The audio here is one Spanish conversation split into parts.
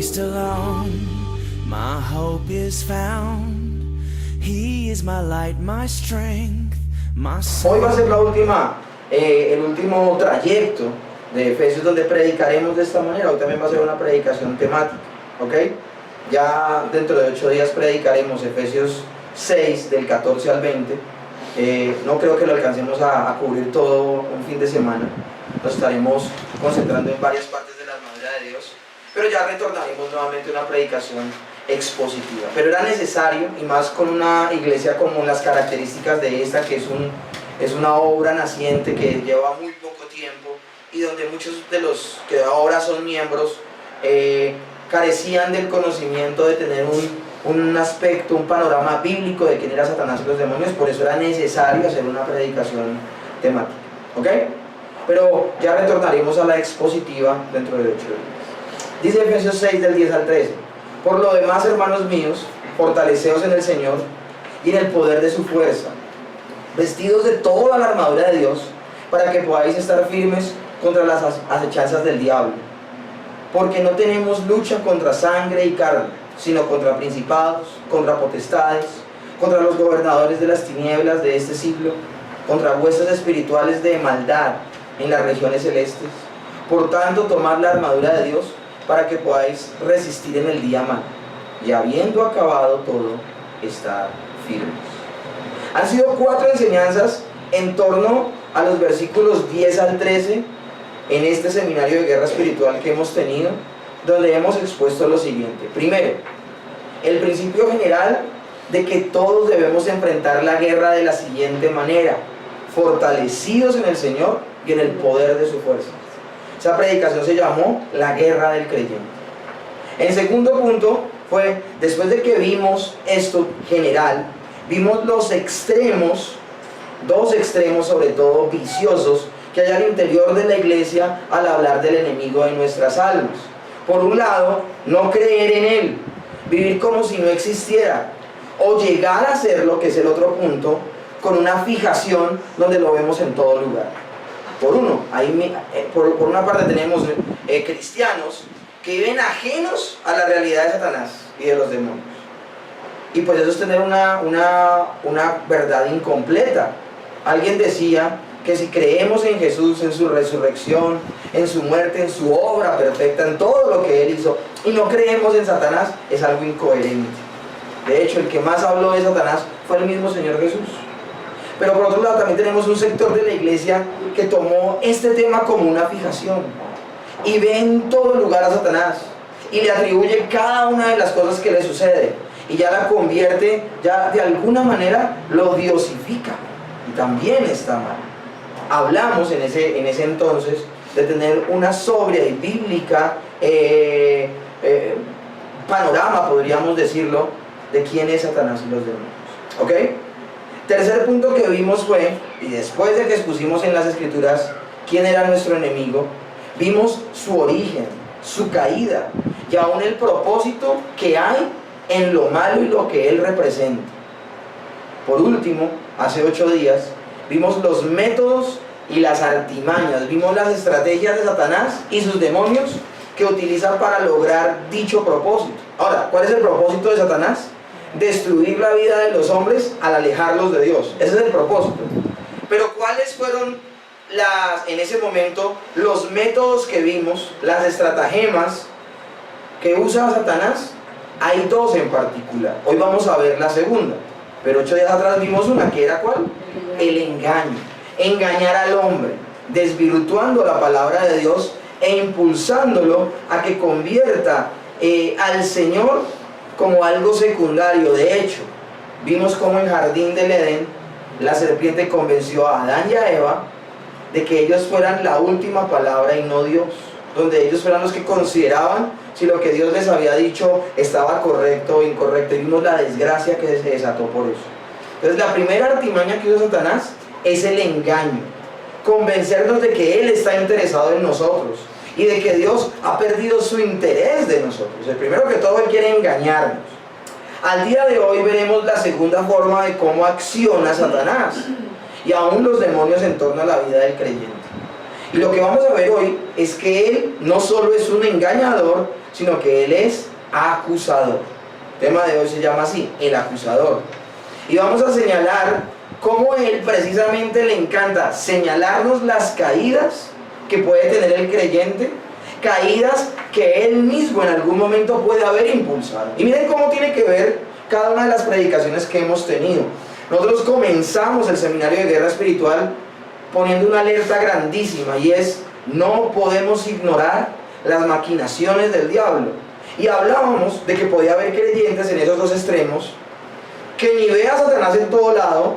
Christ alone, my hope is found. He is my light, my strength, my soul. Hoy va a ser el último trayecto de Efesios donde predicaremos de esta manera. Hoy también va a ser una predicación temática, ¿ok? Ya dentro de 8 días predicaremos Efesios 6 del 14 al 20. No creo que lo alcancemos a cubrir todo un fin de semana. Nos estaremos concentrando en varias partes de la armadura de Dios, pero ya retornaremos nuevamente a una predicación expositiva. Pero era necesario, y más con una iglesia como las características de esta, que es una obra naciente que lleva muy poco tiempo y donde muchos de los que ahora son miembros carecían del conocimiento de tener un aspecto, un panorama bíblico de quién era Satanás y los demonios. Por eso era necesario hacer una predicación temática, ¿ok? Pero ya retornaremos a la expositiva dentro de 8 días. Dice Efesios 6 del 10 al 13: por lo demás, hermanos míos, fortaleceos en el Señor y en el poder de su fuerza, vestidos de toda la armadura de Dios, para que podáis estar firmes contra las acechanzas del diablo. Porque no tenemos lucha contra sangre y carne, sino contra principados, contra potestades, contra los gobernadores de las tinieblas de este siglo, contra huestes espirituales de maldad en las regiones celestes. Por tanto, tomad la armadura de Dios para que podáis resistir en el día malo, y habiendo acabado todo, estar firmes. Han sido 4 enseñanzas en torno a los versículos 10 al 13 en este seminario de guerra espiritual que hemos tenido, donde hemos expuesto lo siguiente. Primero, el principio general de que todos debemos enfrentar la guerra de la siguiente manera: fortalecidos en el Señor y en el poder de su fuerza. Esa predicación se llamó la guerra del creyente. El segundo punto fue, después de que vimos esto general, vimos los extremos, 2 extremos sobre todo viciosos, que hay al interior de la iglesia al hablar del enemigo de nuestras almas. Por un lado, no creer en él, vivir como si no existiera, o llegar a serlo, que es el otro punto, con una fijación donde lo vemos en todo lugar. Por una parte tenemos cristianos que viven ajenos a la realidad de Satanás y de los demonios. Y pues eso es tener una verdad incompleta. Alguien decía que si creemos en Jesús, en su resurrección, en su muerte, en su obra perfecta, en todo lo que Él hizo, y no creemos en Satanás, es algo incoherente. De hecho, el que más habló de Satanás fue el mismo Señor Jesús. Pero por otro lado también tenemos un sector de la iglesia que tomó este tema como una fijación y ve en todo lugar a Satanás y le atribuye cada una de las cosas que le sucede y ya la convierte, ya de alguna manera lo diosifica, y también está mal. Hablamos en ese entonces de tener una sobria y bíblica panorama, podríamos decirlo, de quién es Satanás y los demonios, ¿ok? Tercer punto que vimos fue, y después de que expusimos en las escrituras quién era nuestro enemigo, vimos su origen, su caída y aún el propósito que hay en lo malo y lo que él representa. Por último, hace 8 días, vimos los métodos y las artimañas, vimos las estrategias de Satanás y sus demonios que utiliza para lograr dicho propósito. Ahora, ¿cuál es el propósito de Satanás? Destruir la vida de los hombres al alejarlos de Dios. Ese es el propósito. Pero ¿cuáles fueron en ese momento los métodos que vimos, las estratagemas que usa Satanás? Hay 2 en particular. Hoy vamos a ver la segunda, pero 8 días atrás vimos una, que era ¿cuál? El engaño. Engañar al hombre, desvirtuando la palabra de Dios e impulsándolo a que convierta al Señor como algo secundario. De hecho, vimos cómo en Jardín del Edén la serpiente convenció a Adán y a Eva de que ellos fueran la última palabra y no Dios, donde ellos fueran los que consideraban si lo que Dios les había dicho estaba correcto o incorrecto, y vimos la desgracia que se desató por eso. Entonces la primera artimaña que usa Satanás es el engaño, convencernos de que Él está interesado en nosotros y de que Dios ha perdido su interés de nosotros. El primero que todo, Él quiere engañarnos. Al día de hoy veremos la segunda forma de cómo acciona Satanás y aún los demonios en torno a la vida del creyente. Y lo que vamos a ver hoy es que él no solo es un engañador, sino que él es acusador. El tema de hoy se llama así, el acusador. Y vamos a señalar cómo él precisamente le encanta señalarnos las caídas que puede tener el creyente, caídas que él mismo en algún momento puede haber impulsado. Y miren cómo tiene que ver cada una de las predicaciones que hemos tenido. Nosotros comenzamos el seminario de guerra espiritual poniendo una alerta grandísima, y es: no podemos ignorar las maquinaciones del diablo. Y hablábamos de que podía haber creyentes en esos dos extremos que ni ve a Satanás en todo lado,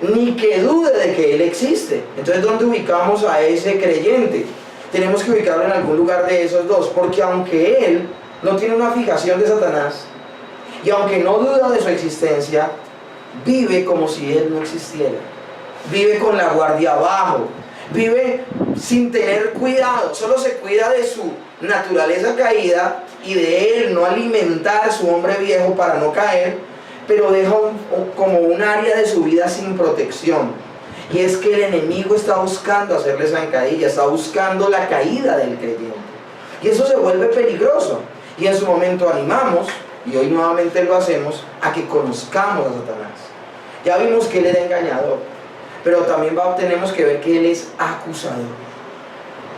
ni que dude de que él existe. Entonces, ¿dónde ubicamos a ese creyente? Tenemos que ubicarlo en algún lugar de esos dos, porque aunque él no tiene una fijación de Satanás, y aunque no duda de su existencia, vive como si él no existiera. Vive con la guardia abajo, vive sin tener cuidado, solo se cuida de su naturaleza caída y de él no alimentar su hombre viejo para no caer, pero deja como un área de su vida sin protección. Y es que el enemigo está buscando hacerle zancadilla, está buscando la caída del creyente. Y eso se vuelve peligroso. Y en su momento animamos, y hoy nuevamente lo hacemos, a que conozcamos a Satanás. Ya vimos que él era engañador, pero también tenemos que ver que él es acusador.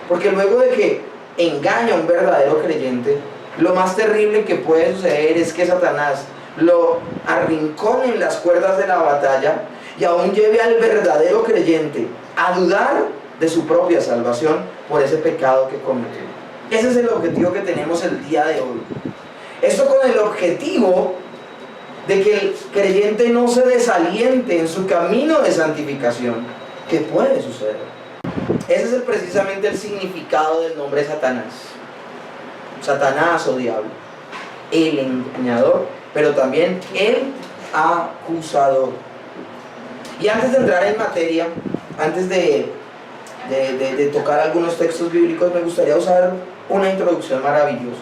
Porque luego de que engaña a un verdadero creyente, lo más terrible que puede suceder es que Satanás lo arrincone en las cuerdas de la batalla y aún lleve al verdadero creyente a dudar de su propia salvación por ese pecado que cometió. Ese es el objetivo que tenemos el día de hoy. Esto con el objetivo de que el creyente no se desaliente en su camino de santificación, que puede suceder. Ese es precisamente el significado del nombre Satanás. Satanás o diablo, el engañador, pero también el acusador. Y antes de entrar en materia, antes de tocar algunos textos bíblicos, me gustaría usar una introducción maravillosa.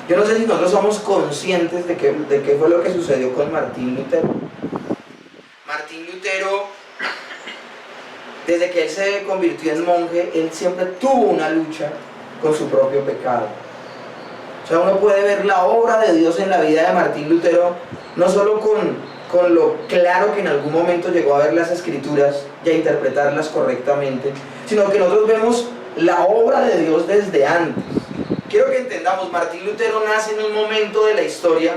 Yo no sé si nosotros somos conscientes de qué fue lo que sucedió con Martín Lutero. Martín Lutero, desde que él se convirtió en monje, él siempre tuvo una lucha con su propio pecado. O sea, uno puede ver la obra de Dios en la vida de Martín Lutero, no solo con lo claro que en algún momento llegó a ver las Escrituras y a interpretarlas correctamente, sino que nosotros vemos la obra de Dios desde antes. Quiero que entendamos, Martín Lutero nace en un momento de la historia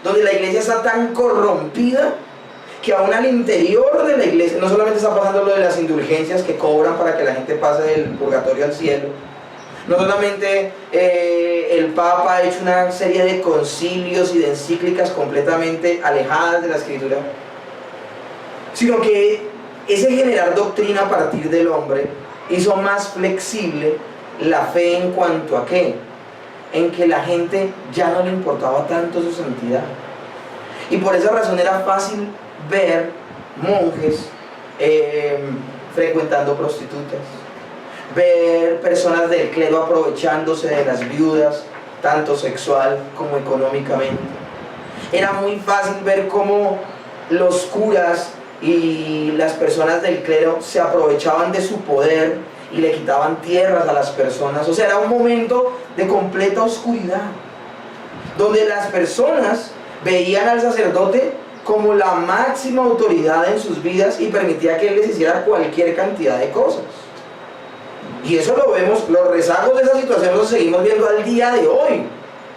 donde la iglesia está tan corrompida que aún al interior de la iglesia no solamente está pasando lo de las indulgencias que cobran para que la gente pase del purgatorio al cielo, no solamente el Papa ha hecho una serie de concilios y de encíclicas completamente alejadas de la Escritura, sino que ese generar doctrina a partir del hombre hizo más flexible la fe en cuanto a qué, en que la gente ya no le importaba tanto su santidad. Y por esa razón era fácil ver monjes frecuentando prostitutas, ver personas del clero aprovechándose de las viudas, tanto sexual como económicamente. Era muy fácil ver cómo los curas y las personas del clero se aprovechaban de su poder y le quitaban tierras a las personas. O sea, era un momento de completa oscuridad, donde las personas veían al sacerdote como la máxima autoridad en sus vidas y permitía que él les hiciera cualquier cantidad de cosas. Y eso lo vemos, los rezagos de esa situación los seguimos viendo al día de hoy.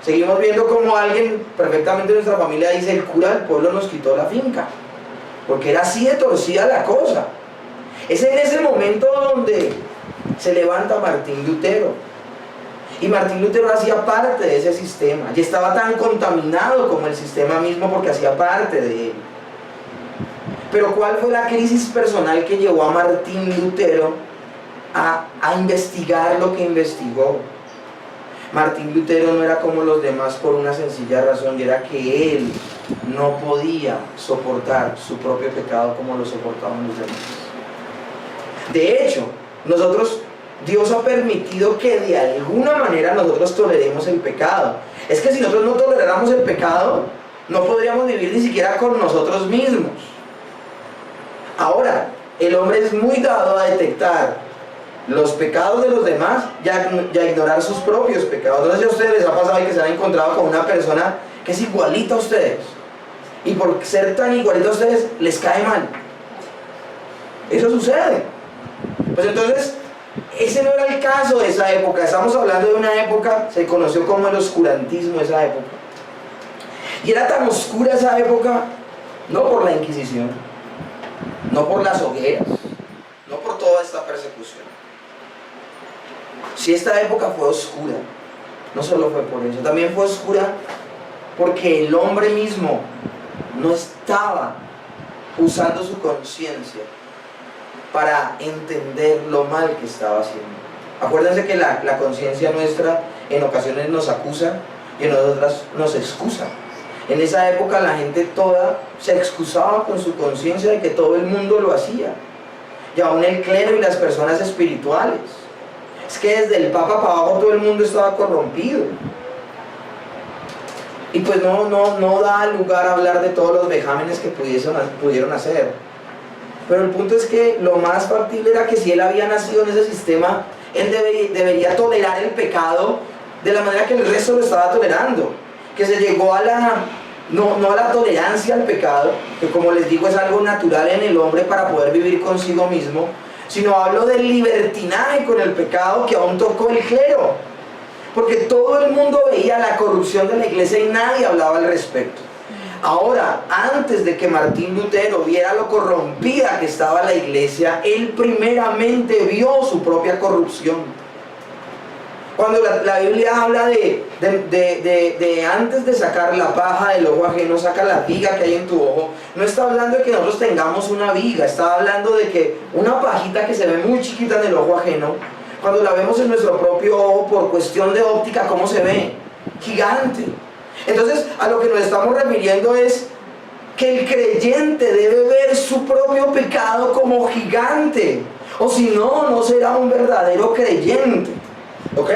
Seguimos viendo como alguien perfectamente de nuestra familia dice: el cura del pueblo nos quitó la finca, porque era así de torcida la cosa. Es en ese momento donde se levanta Martín Lutero. Y Martín Lutero hacía parte de ese sistema y estaba tan contaminado como el sistema mismo porque hacía parte de él. Pero ¿cuál fue la crisis personal que llevó a Martín Lutero a investigar lo que investigó? Martín Lutero no era como los demás por una sencilla razón, y era que él no podía soportar su propio pecado como lo soportaban los demás. De hecho, Dios ha permitido que de alguna manera nosotros toleremos el pecado. Es que si nosotros no toleráramos el pecado, no podríamos vivir ni siquiera con nosotros mismos. Ahora, el hombre es muy dado a detectar los pecados de los demás y a ignorar sus propios pecados. Entonces a ustedes les ha pasado que se han encontrado con una persona que es igualita a ustedes, y por ser tan igualita a ustedes les cae mal. Eso sucede. Pues entonces, ese no era el caso de esa época. Estamos hablando de una época, se conoció como el oscurantismo, esa época. Y era tan oscura esa época, no por la Inquisición, no por las hogueras, no por toda esta persecución. Si esta época fue oscura, no solo fue por eso, también fue oscura porque el hombre mismo no estaba usando su conciencia para entender lo mal que estaba haciendo. Acuérdense que la conciencia nuestra en ocasiones nos acusa y en otras nos excusa. En esa época la gente toda se excusaba con su conciencia de que todo el mundo lo hacía, y aún el clero y las personas espirituales. Es que desde el Papa para abajo todo el mundo estaba corrompido. Y pues no da lugar a hablar de todos los vejámenes que pudieron hacer. Pero el punto es que lo más factible era que si él había nacido en ese sistema, él debería tolerar el pecado de la manera que el resto lo estaba tolerando. Que se llegó a no a la tolerancia al pecado, que como les digo es algo natural en el hombre para poder vivir consigo mismo, sino hablo del libertinaje con el pecado que aún tocó el clero. Porque todo el mundo veía la corrupción de la iglesia y nadie hablaba al respecto. Ahora, antes de que Martín Lutero viera lo corrompida que estaba la iglesia, él primeramente vio su propia corrupción. Cuando la Biblia habla de antes de sacar la paja del ojo ajeno, saca la viga que hay en tu ojo, no está hablando de que nosotros tengamos una viga, está hablando de que una pajita que se ve muy chiquita en el ojo ajeno, cuando la vemos en nuestro propio ojo por cuestión de óptica, ¿cómo se ve? Gigante. Entonces, a lo que nos estamos refiriendo es que el creyente debe ver su propio pecado como gigante, o si no, no será un verdadero creyente. ¿Ok?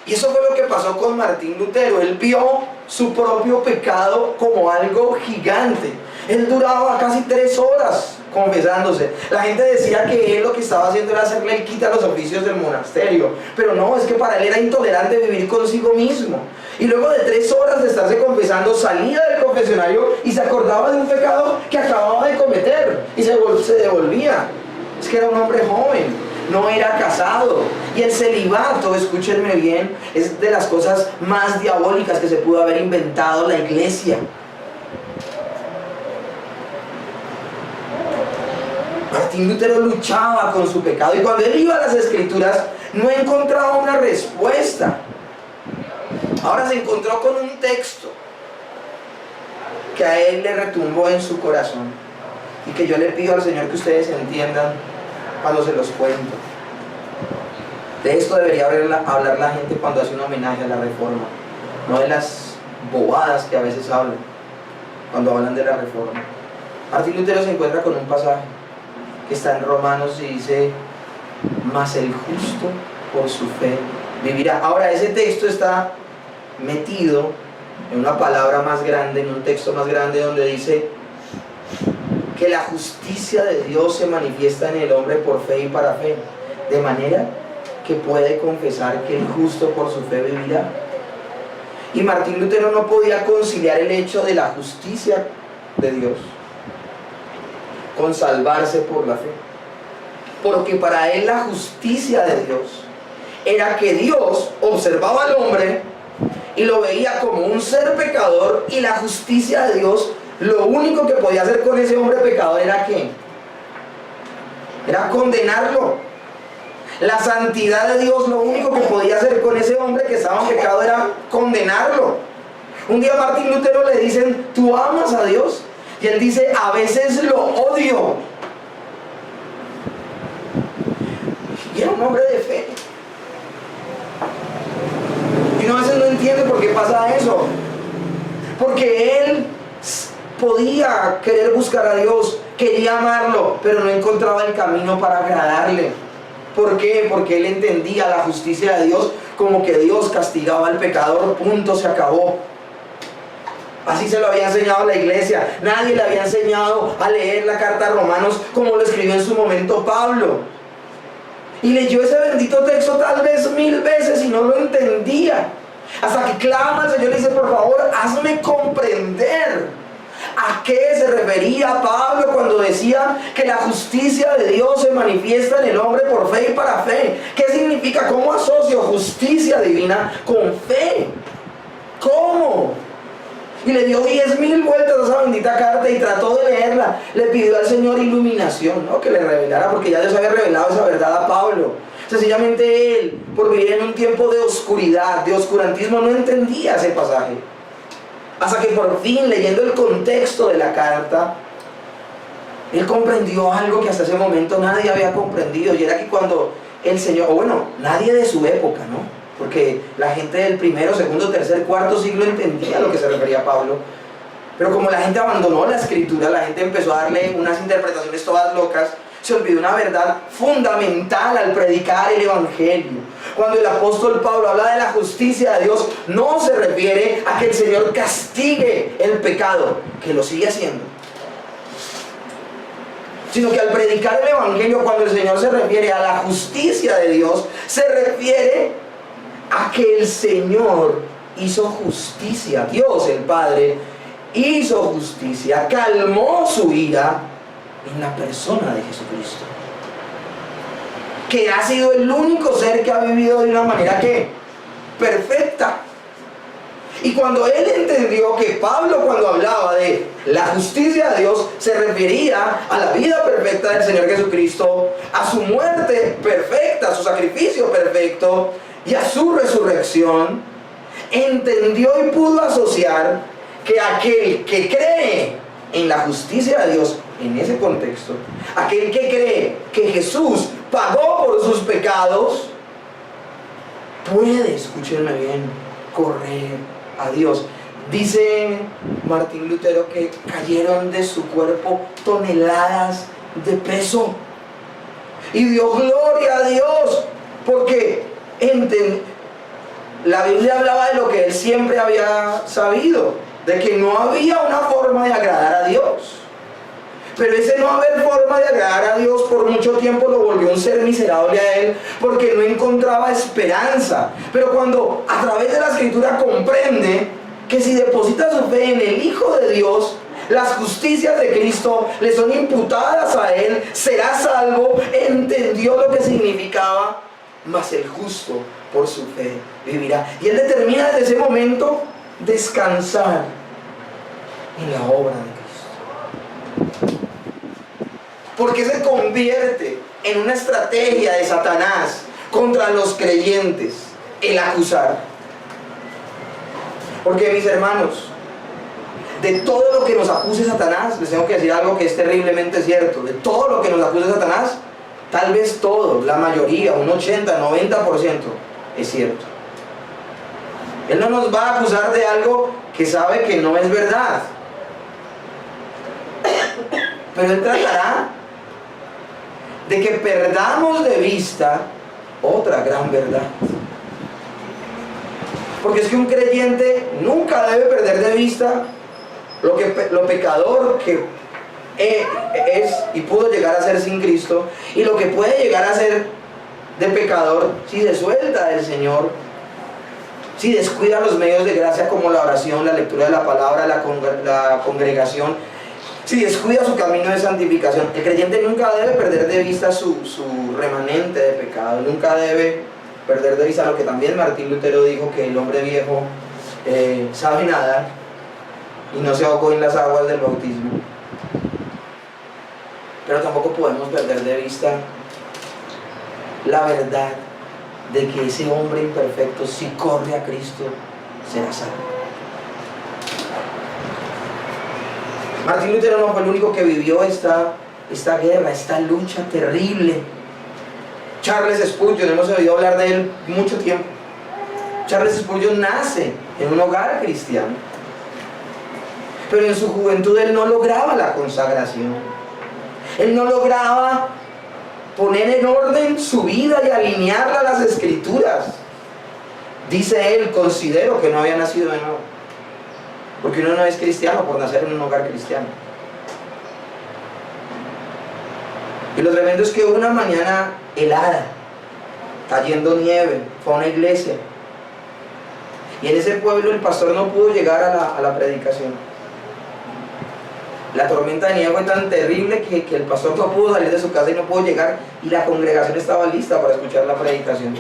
Y eso fue lo que pasó con Martín Lutero. Él vio su propio pecado como algo gigante. Él duraba casi 3 horas confesándose. La gente decía que él lo que estaba haciendo era hacerle el quita a los oficios del monasterio, pero no, es que para él era intolerante vivir consigo mismo. Y luego de 3 horas de estarse confesando, salía del confesionario y se acordaba de un pecado que acababa de cometer y se devolvía. Es que era un hombre joven, no era casado, y el celibato, escúchenme bien, es de las cosas más diabólicas que se pudo haber inventado la iglesia. Martín Lutero luchaba con su pecado, y cuando él iba a las escrituras no encontraba una respuesta. Ahora se encontró con un texto que a él le retumbó en su corazón, y que yo le pido al Señor que ustedes entiendan cuando se los cuento. De esto debería hablar la gente cuando hace un homenaje a la Reforma, no de las bobadas que a veces hablan cuando hablan de la Reforma. Martín Lutero se encuentra con un pasaje que está en Romanos y dice: mas el justo por su fe vivirá. Ahora, ese texto está metido en una palabra más grande, en un texto más grande, donde dice que la justicia de Dios se manifiesta en el hombre por fe y para fe, de manera que puede confesar que el justo por su fe vivirá. Y Martín Lutero no podía conciliar el hecho de la justicia de Dios con salvarse por la fe, porque para él la justicia de Dios era que Dios observaba al hombre y lo veía como un ser pecador, y la justicia de Dios, lo único que podía hacer con ese hombre pecador era ¿qué? Era condenarlo. La santidad de Dios, lo único que podía hacer con ese hombre que estaba en pecado era condenarlo. Un día a Martín Lutero le dicen: ¿tú amas a Dios? Y él dice: a veces lo odio. Y era un hombre de fe. Y uno a veces no entiende por qué pasa eso. Porque él podía querer buscar a Dios, quería amarlo, pero no encontraba el camino para agradarle. ¿Por qué? Porque él entendía la justicia de Dios como que Dios castigaba al pecador, punto, se acabó. Así se lo había enseñado la iglesia. Nadie le había enseñado a leer la carta a Romanos como lo escribió en su momento Pablo. Y leyó ese bendito texto tal vez 1000 veces y no lo entendía. Hasta que clama al Señor y le dice, por favor, hazme comprender. ¿A qué se refería Pablo cuando decía que la justicia de Dios se manifiesta en el hombre por fe y para fe? ¿Qué significa? ¿Cómo asocio justicia divina con fe? ¿Cómo? Y le dio 10.000 vueltas a esa bendita carta y trató de leerla. Le pidió al Señor iluminación, ¿no? Que le revelara, porque ya Dios había revelado esa verdad a Pablo. Sencillamente él, por vivir en un tiempo de oscuridad, de oscurantismo, no entendía ese pasaje. Hasta que por fin, leyendo el contexto de la carta, él comprendió algo que hasta ese momento nadie había comprendido. Y era que cuando el Señor, o bueno, nadie de su época, ¿no? Porque la gente del primero, segundo, tercer, cuarto siglo entendía a lo que se refería Pablo. Pero como la gente abandonó la escritura, la gente empezó a darle unas interpretaciones todas locas, se olvidó una verdad fundamental al predicar el evangelio. Cuando el apóstol Pablo habla de la justicia de Dios, no se refiere a que el Señor castigue el pecado, que lo sigue haciendo, sino que al predicar el evangelio, cuando el Señor se refiere a la justicia de Dios, se refiere a que el Señor hizo justicia. Dios el Padre hizo justicia, calmó su ira en la persona de Jesucristo, que ha sido el único ser que ha vivido de una manera que perfecta. Y cuando él entendió que Pablo, cuando hablaba de la justicia de Dios, se refería a la vida perfecta del Señor Jesucristo, a su muerte perfecta, a su sacrificio perfecto y a su resurrección, entendió y pudo asociar que aquel que cree en la justicia de Dios, en ese contexto, aquel que cree que Jesús pagó por sus pecados, puede, escúchenme bien, correr a Dios. Dice Martín Lutero que cayeron de su cuerpo toneladas de peso y dio gloria a Dios, porque la Biblia hablaba de lo que él siempre había sabido, de que no había una forma de agradar a Dios. Pero ese no haber forma de agradar a Dios por mucho tiempo lo volvió un ser miserable a él, porque no encontraba esperanza. Pero cuando a través de la Escritura comprende que si deposita su fe en el Hijo de Dios, las justicias de Cristo le son imputadas a él, será salvo, entendió lo que significaba, mas el justo por su fe vivirá. Y él determina desde ese momento descansar en la obra de Cristo. Porque se convierte en una estrategia de Satanás contra los creyentes el acusar. Porque, mis hermanos, de todo lo que nos acuse Satanás, les tengo que decir algo que es terriblemente cierto. De todo lo que nos acuse Satanás, tal vez todo, la mayoría, un 80, 90% es cierto. Él no nos va a acusar de algo que sabe que no es verdad, pero él tratará de que perdamos de vista otra gran verdad. Porque es que un creyente nunca debe perder de vista lo pecador que es y pudo llegar a ser sin Cristo, y lo que puede llegar a ser de pecador si se suelta del Señor, si descuida los medios de gracia como la oración, la lectura de la palabra, la congregación, si descuida su camino de santificación. El creyente nunca debe perder de vista su remanente de pecado, nunca debe perder de vista lo que también Martín Lutero dijo, que el hombre viejo sabe nadar y no se ahogó en las aguas del bautismo. Pero tampoco podemos perder de vista la verdad de que ese hombre imperfecto, si corre a Cristo, será salvo. Martín Lutero no fue el único que vivió esta guerra, esta lucha terrible. Charles Spurgeon, hemos oído hablar de él mucho tiempo. Charles Spurgeon nace en un hogar cristiano, pero en su juventud él no lograba la consagración. Él no lograba poner en orden su vida y alinearla a las Escrituras. Dice él, considero que no había nacido de nuevo, porque uno no es cristiano por nacer en un hogar cristiano. Y lo tremendo es que una mañana helada, cayendo nieve, fue a una iglesia. Y en ese pueblo el pastor no pudo llegar a la predicación. La tormenta de nieve fue tan terrible que el pastor no pudo salir de su casa y no pudo llegar, y la congregación estaba lista para escuchar la predicación.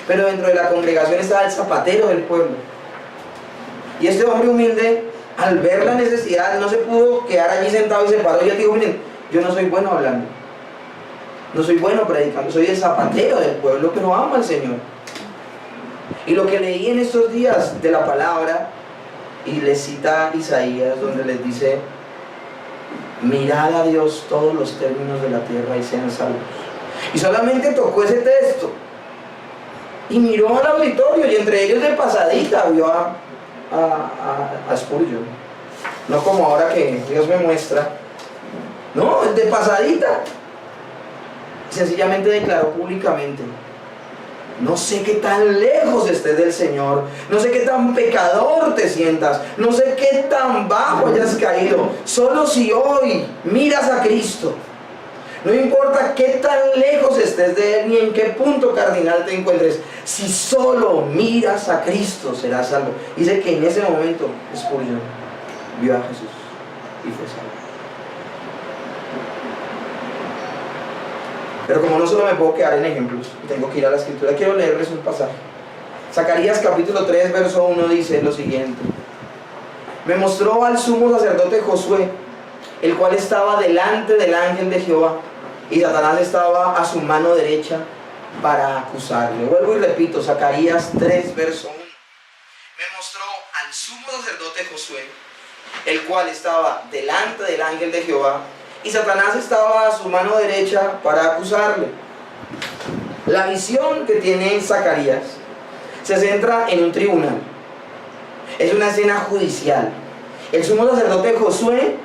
Pero dentro de la congregación estaba el zapatero del pueblo. Y este hombre humilde, al ver la necesidad, no se pudo quedar allí sentado y se paró y él dijo: miren, yo no soy bueno hablando, no soy bueno predicando, soy el zapatero del pueblo, pero amo al Señor. Y lo que leí en estos días de la palabra, y les cita Isaías, donde les dice: mirad a Dios todos los términos de la tierra y sean salvos. Y solamente tocó ese texto y miró al auditorio, y entre ellos de pasadita vio a Spurgeon. No como ahora que Dios me muestra, no, de pasadita. Sencillamente declaró públicamente: no sé qué tan lejos estés del Señor, no sé qué tan pecador te sientas, no sé qué tan bajo hayas caído, solo si hoy miras a Cristo, no importa qué tan lejos estés de Él ni en qué punto cardinal te encuentres, si solo miras a Cristo serás salvo. Dice que en ese momento Spurgeon vio a Jesús y fue salvo. Pero como no solo me puedo quedar en ejemplos, tengo que ir a la escritura, quiero leerles un pasaje. Zacarías capítulo 3, verso 1 dice lo siguiente: me mostró al sumo sacerdote Josué, el cual estaba delante del ángel de Jehová, y Satanás estaba a su mano derecha para acusarle. Vuelvo y repito, Zacarías 3, verso 1. Me mostró al sumo sacerdote Josué, el cual estaba delante del ángel de Jehová, y Satanás estaba a su mano derecha para acusarle. La visión que tiene Zacarías se centra en un tribunal. Es una escena judicial. El sumo sacerdote Josué,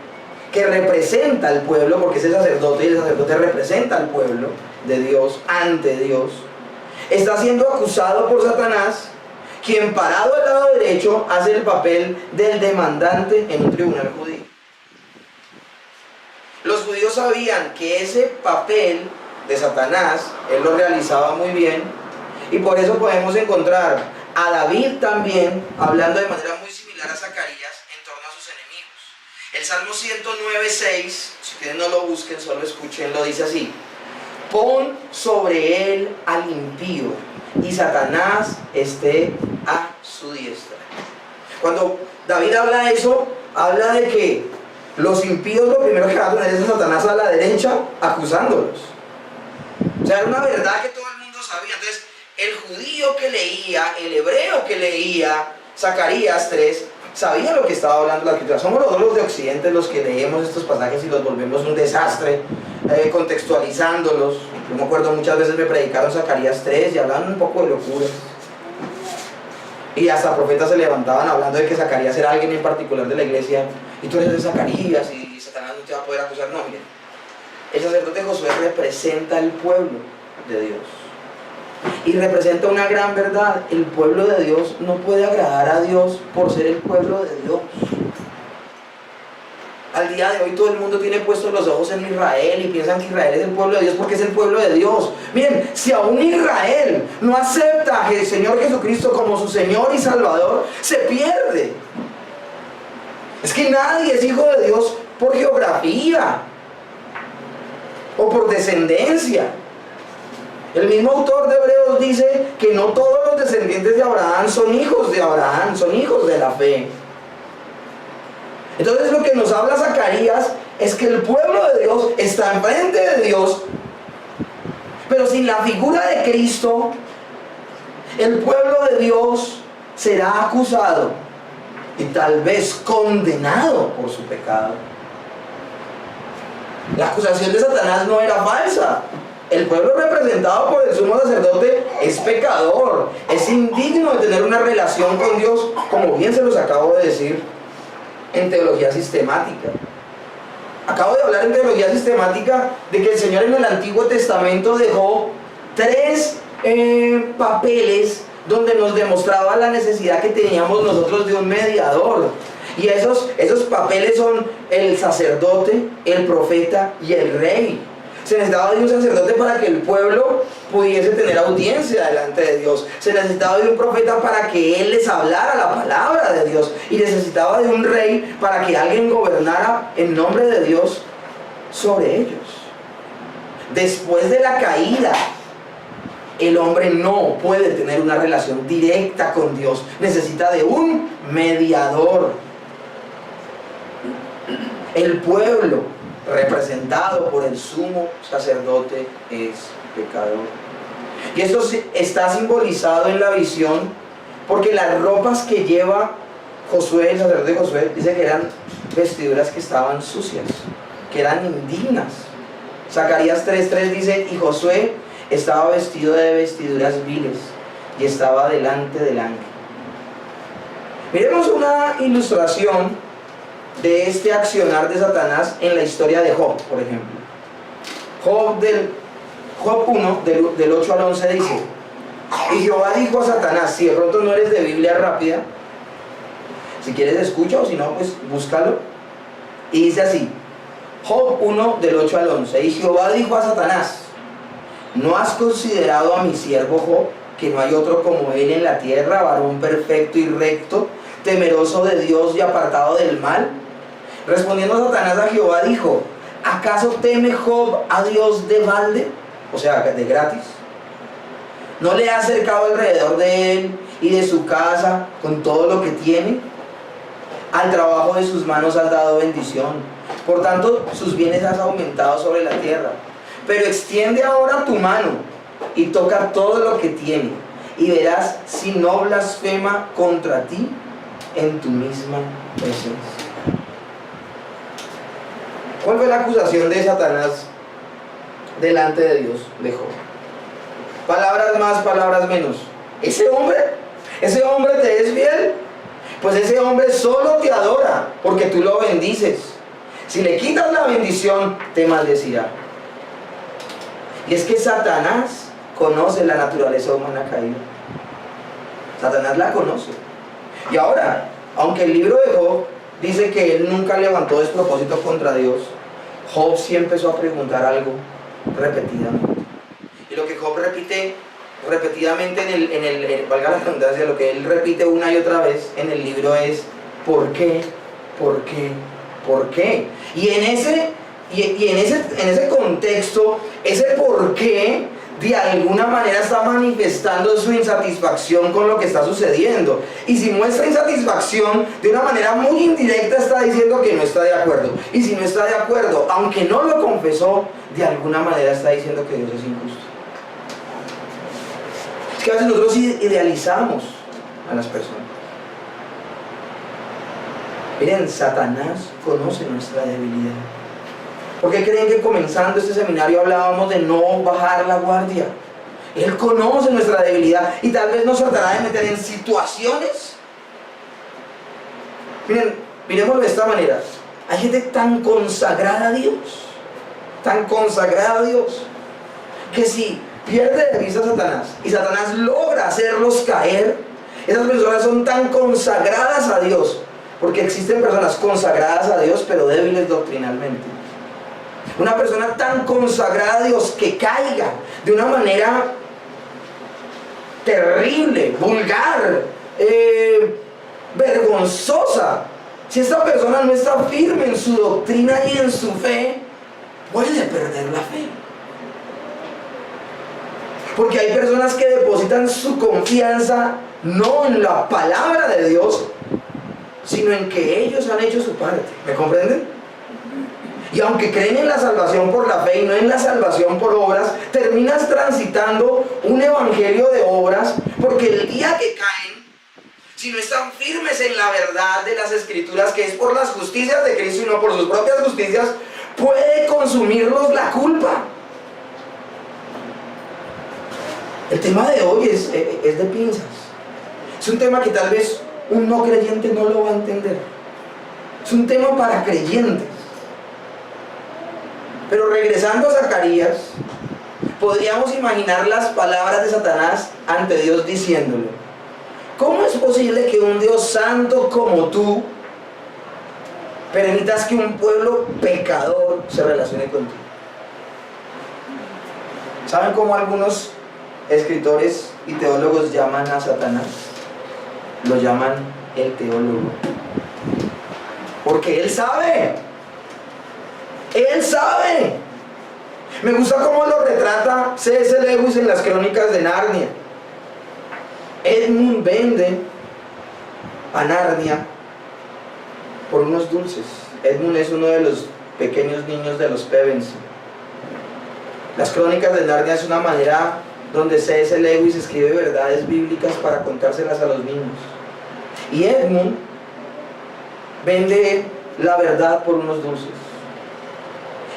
que representa al pueblo, porque es el sacerdote y el sacerdote representa al pueblo de Dios ante Dios, está siendo acusado por Satanás, quien parado al lado derecho hace el papel del demandante en un tribunal judío. Los judíos sabían que ese papel de Satanás, él lo realizaba muy bien, y por eso podemos encontrar a David también hablando de manera muy similar a Zacarías en torno a sus enemigos. El Salmo 109:6, si ustedes no lo busquen, solo escúchenlo, dice así: pon sobre él al impío, y Satanás esté a su diestra. Cuando David habla de eso, habla de que los impíos lo primero que van a tener es a Satanás a la derecha acusándolos. O sea, era una verdad que todo el mundo sabía. Entonces, el judío que leía, el hebreo que leía Zacarías 3, sabía lo que estaba hablando la escritura. Somos los de Occidente los que leemos estos pasajes y los volvemos un desastre, contextualizándolos. Yo me acuerdo, muchas veces me predicaron Zacarías 3 y hablaban un poco de locuras. Y hasta profetas se levantaban hablando de que Zacarías era alguien en particular de la iglesia, y tú eres de Zacarías y Satanás no te va a poder acusar. No, miren, el sacerdote Josué representa al pueblo de Dios y representa una gran verdad: el pueblo de Dios no puede agradar a Dios por ser el pueblo de Dios. Al día de hoy todo el mundo tiene puestos los ojos en Israel y piensan que Israel es el pueblo de Dios porque es el pueblo de Dios. Miren, si aún Israel no acepta al Señor Jesucristo como su Señor y Salvador, se pierde. Es que nadie es hijo de Dios por geografía o por descendencia. El mismo autor de Hebreos dice que no todos los descendientes de Abraham son hijos de Abraham, son hijos de la fe. Entonces lo que nos habla Zacarías es que el pueblo de Dios está enfrente de Dios, pero sin la figura de Cristo, el pueblo de Dios será acusado y tal vez condenado por su pecado. La acusación de Satanás no era falsa. El pueblo representado por el sumo sacerdote es pecador, es indigno de tener una relación con Dios, como bien se los acabo de decir en teología sistemática. Acabo de hablar en teología sistemática de que el Señor en el Antiguo Testamento dejó 3 papeles donde nos demostraba la necesidad que teníamos nosotros de un mediador. Y esos papeles son el sacerdote, el profeta y el rey. O Se necesitaba de un sacerdote para que el pueblo pudiese tener audiencia delante de Dios. Se necesitaba de un profeta para que él les hablara la palabra de Dios. Y necesitaba de un rey para que alguien gobernara en nombre de Dios sobre ellos. Después de la caída, el hombre no puede tener una relación directa con Dios. Necesita de un mediador. El pueblo, representado por el sumo sacerdote, es pecador. Y esto está simbolizado en la visión porque las ropas que lleva Josué, el sacerdote Josué, dice que eran vestiduras que estaban sucias, que eran indignas. Zacarías 3:3 dice: y Josué estaba vestido de vestiduras viles y estaba delante del ángel. Miremos una ilustración de este accionar de Satanás en la historia de Job, por ejemplo. Job 1, del 8 al 11 dice: y Jehová dijo a Satanás, si de pronto no eres de Biblia rápida, si quieres escucha, o si no, pues búscalo. Y dice así, Job 1, del 8 al 11: y Jehová dijo a Satanás, ¿no has considerado a mi siervo Job, que no hay otro como él en la tierra, varón perfecto y recto, temeroso de Dios y apartado del mal? Respondiendo Satanás a Jehová dijo, ¿acaso teme Job a Dios de balde? O sea, de gratis. ¿No le ha acercado alrededor de él y de su casa con todo lo que tiene? Al trabajo de sus manos has dado bendición, por tanto sus bienes has aumentado sobre la tierra. Pero extiende ahora tu mano y toca todo lo que tiene, y verás si no blasfema contra ti en tu misma presencia. ¿Cuál fue la acusación de Satanás delante de Dios? De Job. Palabras más, palabras menos. Ese hombre te es fiel, pues ese hombre solo te adora porque tú lo bendices. Si le quitas la bendición, te maldecirá. Y es que Satanás conoce la naturaleza humana caída. Satanás la conoce. Y ahora, aunque el libro de Job dice que él nunca levantó despropósito contra Dios, Job sí empezó a preguntar algo repetidamente. Y lo que Job repite repetidamente valga la redundancia, lo que él repite una y otra vez en el libro es ¿por qué? ¿Por qué? ¿Por qué? Y en ese contexto, ese por qué de alguna manera está manifestando su insatisfacción con lo que está sucediendo. Y si muestra insatisfacción, de una manera muy indirecta está diciendo que no está de acuerdo. Y si no está de acuerdo, aunque no lo confesó, de alguna manera está diciendo que Dios es injusto. Es que a veces nosotros idealizamos a las personas. Miren, Satanás conoce nuestra debilidad. ¿Por qué creen que comenzando este seminario hablábamos de no bajar la guardia? Él conoce nuestra debilidad y tal vez nos tratará de meter en situaciones. Miren, miremoslo de esta manera. Hay gente tan consagrada a Dios, que si pierde de vista a Satanás y Satanás logra hacerlos caer, esas personas son tan consagradas a Dios, porque existen personas consagradas a Dios pero débiles doctrinalmente. Una persona tan consagrada a Dios que caiga de una manera terrible, vulgar, vergonzosa, si esta persona no está firme en su doctrina y en su fe, puede perder la fe. Porque hay personas que depositan su confianza no en la palabra de Dios, sino en que ellos han hecho su parte. ¿Me comprenden? Y aunque creen en la salvación por la fe y no en la salvación por obras, terminas transitando un evangelio de obras, porque el día que caen, si no están firmes en la verdad de las Escrituras, que es por las justicias de Cristo y no por sus propias justicias, puede consumirlos la culpa. El tema de hoy es de pinzas. Es un tema que tal vez un no creyente no lo va a entender. Es un tema para creyentes. Pero regresando a Zacarías, podríamos imaginar las palabras de Satanás ante Dios diciéndole: ¿cómo es posible que un Dios santo como tú permitas que un pueblo pecador se relacione contigo? ¿Saben cómo algunos escritores y teólogos llaman a Satanás? Lo llaman el teólogo. Porque él sabe. Él sabe. Me gusta cómo lo retrata C.S. Lewis en las Crónicas de Narnia. Edmund vende a Narnia por unos dulces. Edmund es uno de los pequeños niños de los Pevensey. Las Crónicas de Narnia es una manera donde C.S. Lewis escribe verdades bíblicas para contárselas a los niños. Y Edmund vende la verdad por unos dulces.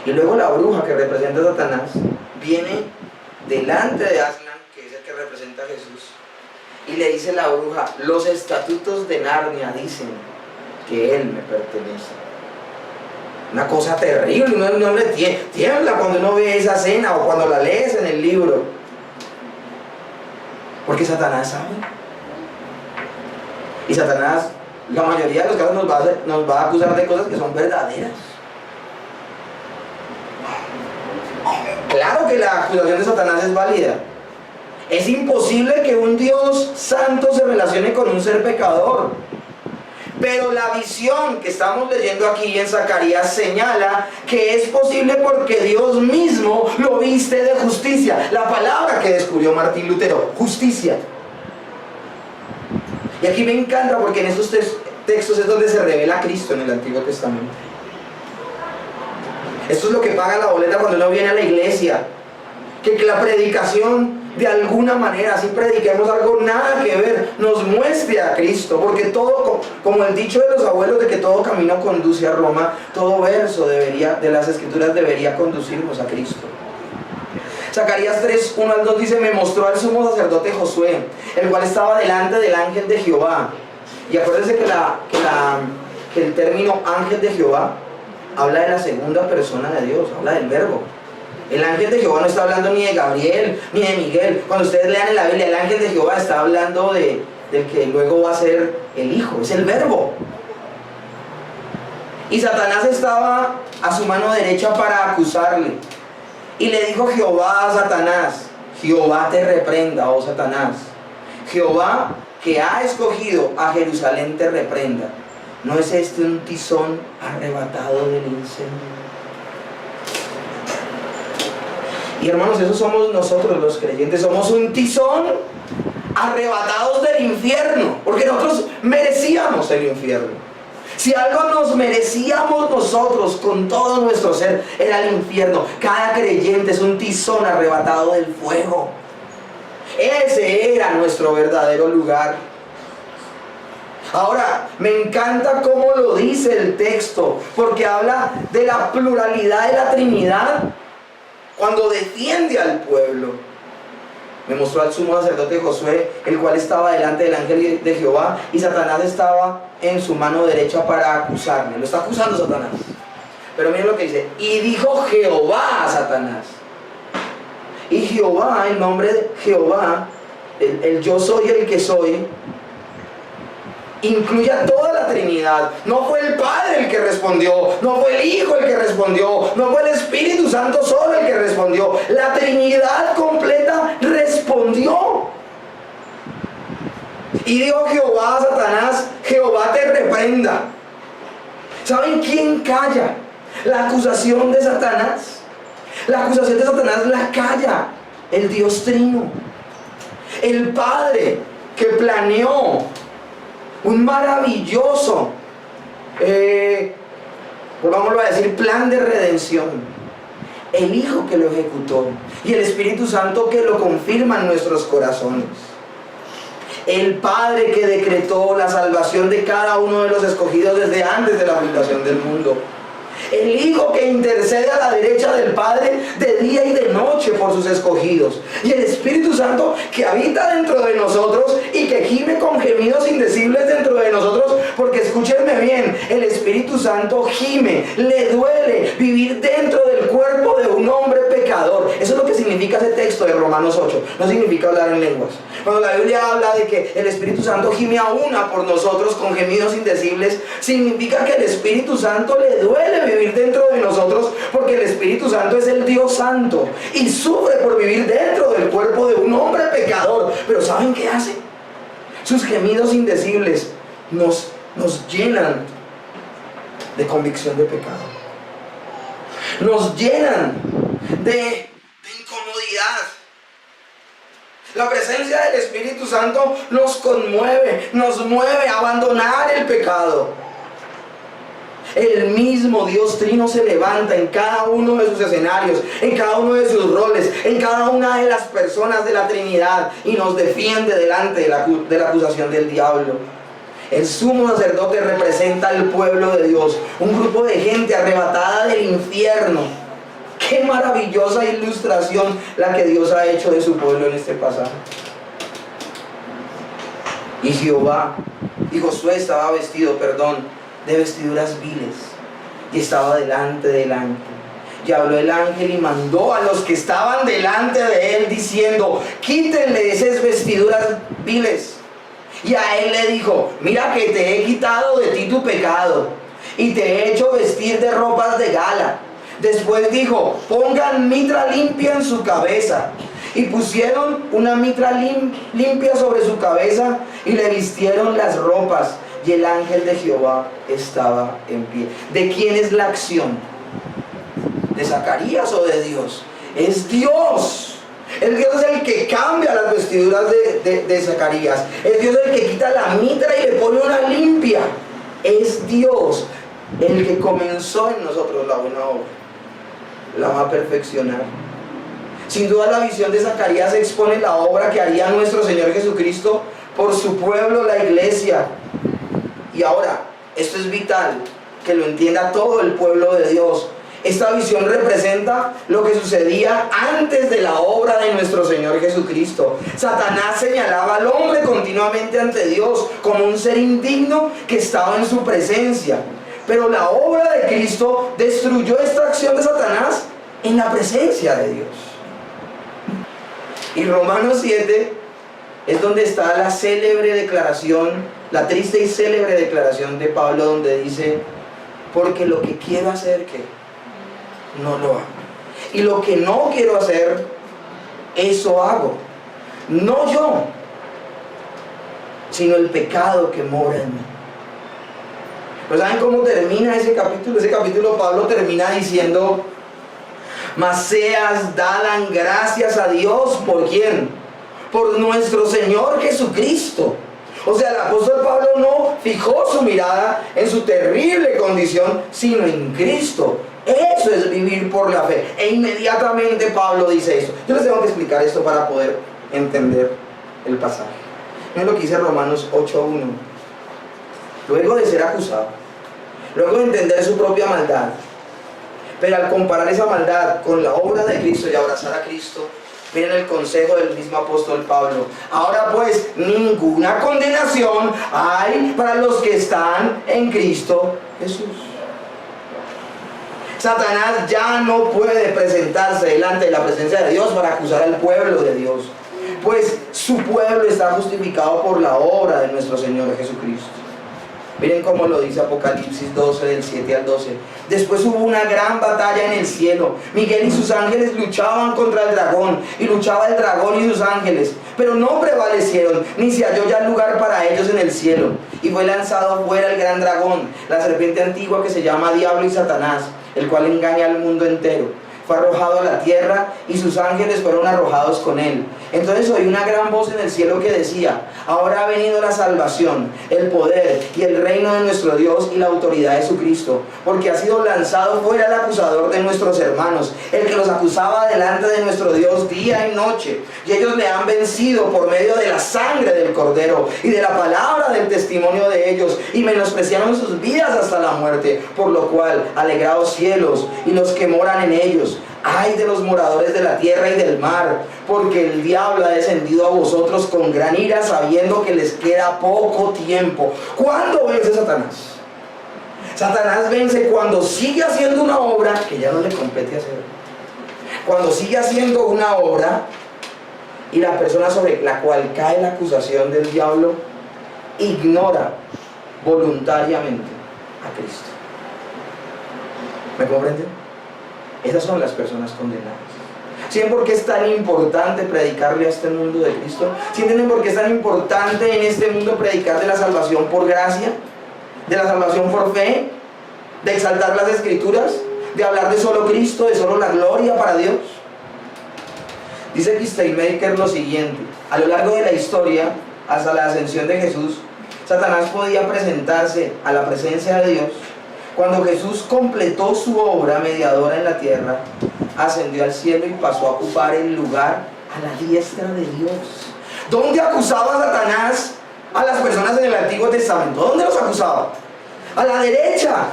Y luego la bruja que representa a Satanás viene delante de Aslan, que es el que representa a Jesús, y le dice a la bruja: los estatutos de Narnia dicen que él me pertenece. Una cosa terrible, uno le tiembla cuando uno ve esa escena o cuando la lees en el libro. Porque Satanás sabe. Y Satanás, la mayoría de los casos, nos va a acusar de cosas que son verdaderas. Claro que la acusación de Satanás es válida. Es imposible que un Dios santo se relacione con un ser pecador. Pero la visión que estamos leyendo aquí en Zacarías señala que es posible porque Dios mismo lo viste de justicia. La palabra que descubrió Martín Lutero: justicia. Y aquí me encanta porque en estos textos es donde se revela Cristo en el Antiguo Testamento. Esto es lo que paga la boleta cuando uno viene a la iglesia. Que la predicación, de alguna manera, si prediquemos algo nada que ver, nos muestre a Cristo. Porque todo, como el dicho de los abuelos de que todo camino conduce a Roma, todo verso de las Escrituras debería conducirnos a Cristo. Zacarías 3, 1 al 2 dice: me mostró al sumo sacerdote Josué, el cual estaba delante del ángel de Jehová. Y acuérdense que el término ángel de Jehová habla de la segunda persona de Dios, habla del verbo. El ángel de Jehová no está hablando ni de Gabriel ni de Miguel. Cuando ustedes lean en la Biblia, el ángel de Jehová está hablando del que luego va a ser el Hijo, es el verbo. Y Satanás estaba a su mano derecha para acusarle. Y le dijo Jehová a Satanás: Jehová te reprenda, oh Satanás. Jehová, que ha escogido a Jerusalén, te reprenda. ¿No es este un tizón arrebatado del incendio? Y hermanos, eso somos nosotros los creyentes. Somos un tizón arrebatados del infierno, porque nosotros merecíamos el infierno. Si algo nos merecíamos nosotros con todo nuestro ser, era el infierno. Cada creyente es un tizón arrebatado del fuego. Ese era nuestro verdadero lugar. Ahora, me encanta cómo lo dice el texto, porque habla de la pluralidad de la Trinidad cuando defiende al pueblo. Me mostró al sumo sacerdote Josué, el cual estaba delante del ángel de Jehová, y Satanás estaba en su mano derecha para acusarle. Lo está acusando Satanás. Pero miren lo que dice: y dijo Jehová a Satanás. Y Jehová, el nombre de Jehová, el yo soy el que soy, incluye a toda la Trinidad. No fue el Padre el que respondió, no fue el Hijo el que respondió, no fue el Espíritu Santo solo el que respondió. La Trinidad completa respondió. Y dijo Jehová a Satanás: Jehová te reprenda. ¿Saben quién calla la acusación de Satanás? La acusación de Satanás la calla el Dios Trino, el Padre que planeó un maravilloso, volvámoslo a decir, plan de redención. El Hijo que lo ejecutó y el Espíritu Santo que lo confirma en nuestros corazones. El Padre que decretó la salvación de cada uno de los escogidos desde antes de la fundación del mundo. El Hijo que intercede a la derecha del Padre de día y de noche por sus escogidos. Y el Espíritu Santo que habita dentro de nosotros y que gime con gemidos indecibles dentro de nosotros Porque escúchenme bien, el Espíritu Santo gime, le duele vivir dentro del cuerpo de un hombre pecador. Eso es lo que significa ese texto de Romanos 8. No significa hablar en lenguas. Cuando la Biblia habla de que el Espíritu Santo gime a una por nosotros con gemidos indecibles, significa que el Espíritu Santo le duele vivir dentro de nosotros, porque el Espíritu Santo es el Dios Santo y sufre por vivir dentro del cuerpo de un hombre pecador. Pero ¿saben qué hace? Sus gemidos indecibles nos llenan de convicción de pecado. Nos llenan de incomodidad. La presencia del Espíritu Santo nos conmueve, nos mueve a abandonar el pecado. El mismo Dios Trino se levanta en cada uno de sus escenarios, en cada uno de sus roles, en cada una de las personas de la Trinidad, y nos defiende delante de la acusación del diablo. El sumo sacerdote representa al pueblo de Dios, un grupo de gente arrebatada del infierno. Qué maravillosa ilustración la que Dios ha hecho de su pueblo en este pasaje. Y Josué estaba vestido, de vestiduras viles, y estaba delante. Y habló el ángel y mandó a los que estaban delante de él, diciendo: quítenle esas vestiduras viles. Y a él le dijo: mira que te he quitado de ti tu pecado, y te he hecho vestir de ropas de gala. Después dijo: pongan mitra limpia en su cabeza. Y pusieron una mitra limpia sobre su cabeza, y le vistieron las ropas. Y el ángel de Jehová estaba en pie. ¿De quién es la acción? ¿De Zacarías o de Dios? Es Dios. El Dios es el que cambia las vestiduras de Zacarías. Es Dios el que quita la mitra y le pone una limpia. Es Dios el que comenzó en nosotros la buena obra. La va a perfeccionar. Sin duda la visión de Zacarías expone la obra que haría nuestro Señor Jesucristo por su pueblo, la iglesia. Y ahora, esto es vital, que lo entienda todo el pueblo de Dios. Esta visión representa lo que sucedía antes de la obra de nuestro Señor Jesucristo. Satanás señalaba al hombre continuamente ante Dios como un ser indigno que estaba en su presencia. Pero la obra de Cristo destruyó esta acción de Satanás en la presencia de Dios. Y Romanos 7 es donde está la célebre declaración, la triste y célebre declaración de Pablo, donde dice: porque lo que quiero hacer, ¿qué? No lo hago. Y lo que no quiero hacer, eso hago. No yo, sino el pecado que mora en mí. ¿Pero saben cómo termina ese capítulo? Ese capítulo Pablo termina diciendo: mas seas dadas gracias a Dios. ¿Por quién? Por nuestro Señor Jesucristo. O sea, el apóstol Pablo no fijó su mirada en su terrible condición, sino en Cristo. Eso es vivir por la fe. E inmediatamente Pablo dice esto. Yo les tengo que explicar esto para poder entender el pasaje. Miren lo que dice Romanos 8:1. Luego de ser acusado, luego de entender su propia maldad, pero al comparar esa maldad con la obra de Cristo y abrazar a Cristo, miren el consejo del mismo apóstol Pablo. Ahora pues, ninguna condenación hay para los que están en Cristo Jesús. Satanás ya no puede presentarse delante de la presencia de Dios para acusar al pueblo de Dios, pues su pueblo está justificado por la obra de nuestro Señor Jesucristo. Miren cómo lo dice Apocalipsis 12, del 7 al 12. Después hubo una gran batalla en el cielo. Miguel y sus ángeles luchaban contra el dragón, y luchaba el dragón y sus ángeles, pero no prevalecieron, ni se halló ya lugar para ellos en el cielo. Y fue lanzado fuera el gran dragón, la serpiente antigua que se llama Diablo y Satanás, el cual engaña al mundo entero. Fue arrojado a la tierra, y sus ángeles fueron arrojados con él. Entonces oí una gran voz en el cielo que decía: ahora ha venido la salvación, el poder y el reino de nuestro Dios y la autoridad de su Cristo, porque ha sido lanzado fuera el acusador de nuestros hermanos, el que los acusaba delante de nuestro Dios día y noche. Y ellos le han vencido por medio de la sangre del Cordero y de la palabra del testimonio de ellos, y menospreciaron sus vidas hasta la muerte. Por lo cual, alegraos cielos y los que moran en ellos. Ay de los moradores de la tierra y del mar, porque el diablo ha descendido a vosotros con gran ira, sabiendo que les queda poco tiempo. ¿Cuándo vence Satanás? Satanás vence cuando sigue haciendo una obra que ya no le compete hacer. Cuando sigue haciendo una obra y la persona sobre la cual cae la acusación del diablo ignora voluntariamente a Cristo. ¿Me comprenden? Esas son las personas condenadas. ¿Sienten por qué es tan importante predicarle a este mundo de Cristo? ¿Sienten por qué es tan importante en este mundo predicar de la salvación por gracia? ¿De la salvación por fe? ¿De exaltar las Escrituras? ¿De hablar de solo Cristo, de solo la gloria para Dios? Dice Steinmaker lo siguiente: a lo largo de la historia, hasta la ascensión de Jesús, Satanás podía presentarse a la presencia de Dios. Cuando Jesús completó su obra mediadora en la tierra, ascendió al cielo y pasó a ocupar el lugar a la diestra de Dios. ¿Dónde acusaba Satanás a las personas en el Antiguo Testamento? ¿Dónde los acusaba? A la derecha.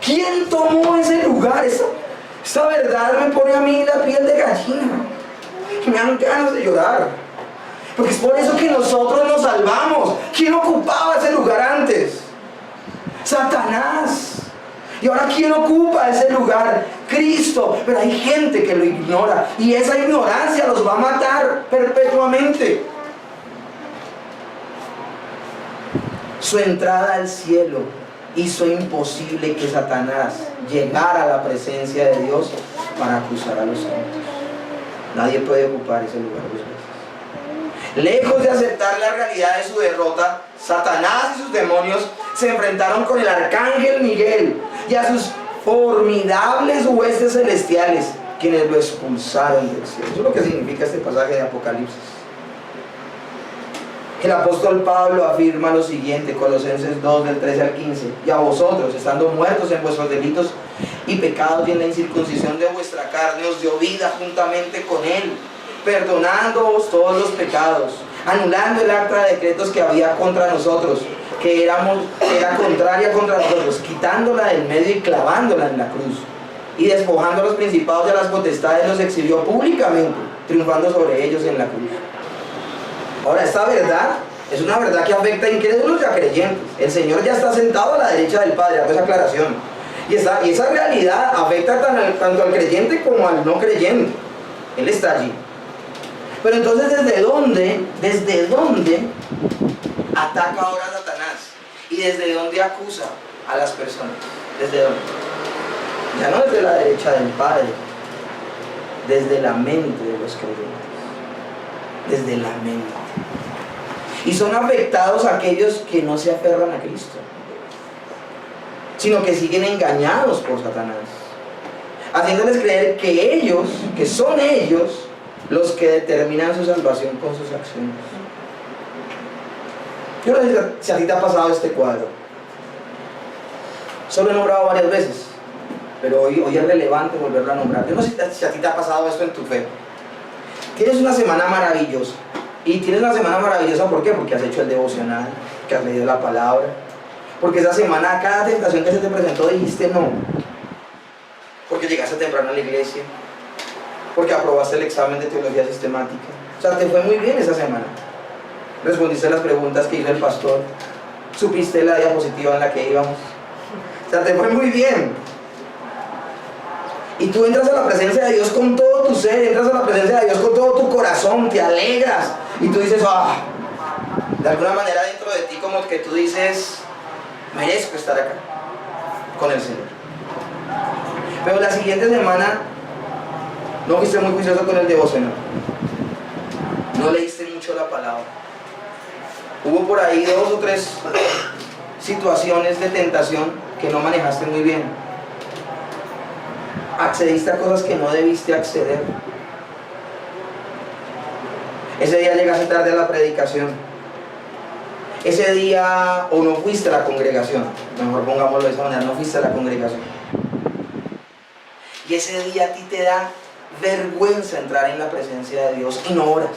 ¿Quién tomó ese lugar? Esta verdad me pone a mí la piel de gallina. Me dan ganas de llorar. Porque es por eso que nosotros nos salvamos. ¿Quién ocupaba ese lugar antes? Satanás. Y ahora ¿quién ocupa ese lugar? Cristo. Pero hay gente que lo ignora. Y esa ignorancia los va a matar perpetuamente. Su entrada al cielo hizo imposible que Satanás llegara a la presencia de Dios para acusar a los santos. Nadie puede ocupar ese lugar dos veces. Lejos de aceptar la realidad de su derrota, Satanás y sus demonios se enfrentaron con el arcángel Miguel y a sus formidables huestes celestiales, quienes lo expulsaron del cielo. Eso es lo que significa este pasaje de Apocalipsis. El apóstol Pablo afirma lo siguiente, Colosenses 2, del 13 al 15: y a vosotros, estando muertos en vuestros delitos y pecados y en la incircuncisión de vuestra carne, os dio vida juntamente con él, perdonándoos todos los pecados, anulando el acta de decretos que había contra nosotros, que era contraria contra nosotros, quitándola del medio y clavándola en la cruz, y despojando a los principados de las potestades, los exhibió públicamente, triunfando sobre ellos en la cruz. Ahora, esta verdad es una verdad que afecta a incrédulos y a creyentes. El Señor ya está sentado a la derecha del Padre, hago esa aclaración. Y esa realidad afecta tanto al creyente como al no creyente. Él está allí. Pero entonces, ¿desde dónde ataca ahora a Satanás? ¿Y desde dónde acusa a las personas? ¿Desde dónde? Ya no desde la derecha del Padre, desde la mente de los creyentes. Desde la mente. Y son afectados aquellos que no se aferran a Cristo, sino que siguen engañados por Satanás, haciéndoles creer que son ellos los que determinan su salvación con sus acciones. Yo no sé si a ti te ha pasado este cuadro. Solo he nombrado varias veces, pero hoy es relevante volverlo a nombrar. Yo no sé si a ti te ha pasado esto en tu fe. Tienes una semana maravillosa. Y tienes una semana maravillosa, ¿por qué? Porque has hecho el devocional, que has leído la palabra. Porque esa semana, a cada tentación que se te presentó, dijiste no. Porque llegaste temprano a la iglesia. Porque aprobaste el examen de teología sistemática. O sea, te fue muy bien esa semana. Respondiste las preguntas que hizo el pastor. Supiste la diapositiva en la que íbamos. O sea, te fue muy bien. Y tú entras a la presencia de Dios con todo tu ser, entras a la presencia de Dios con todo tu corazón, te alegras. Y tú dices, de alguna manera dentro de ti como que tú dices, merezco estar acá con el Señor. Pero la siguiente semana no fuiste muy juicioso con el devocional. No leíste mucho la palabra. Hubo por ahí 2 o 3 situaciones de tentación que no manejaste muy bien. Accediste a cosas que no debiste acceder. Ese día llegaste tarde a la predicación. Ese día, o no fuiste a la congregación, mejor pongámoslo de esa manera, no fuiste a la congregación. Y ese día a ti te da vergüenza entrar en la presencia de Dios y no oras.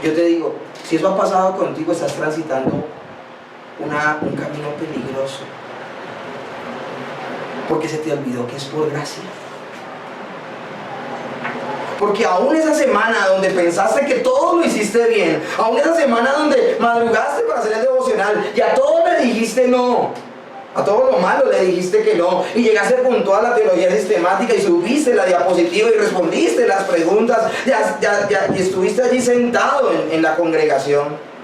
Yo te digo, si eso ha pasado contigo, estás transitando un camino peligroso. Porque se te olvidó que es por gracia. Porque aún esa semana donde pensaste que todo lo hiciste bien, aún esa semana donde madrugaste para hacer el devocional y a todo le dijiste no, a todo lo malo le dijiste que no, y llegaste con toda la teología sistemática y subiste la diapositiva y respondiste las preguntas, y estuviste allí sentado en la congregación.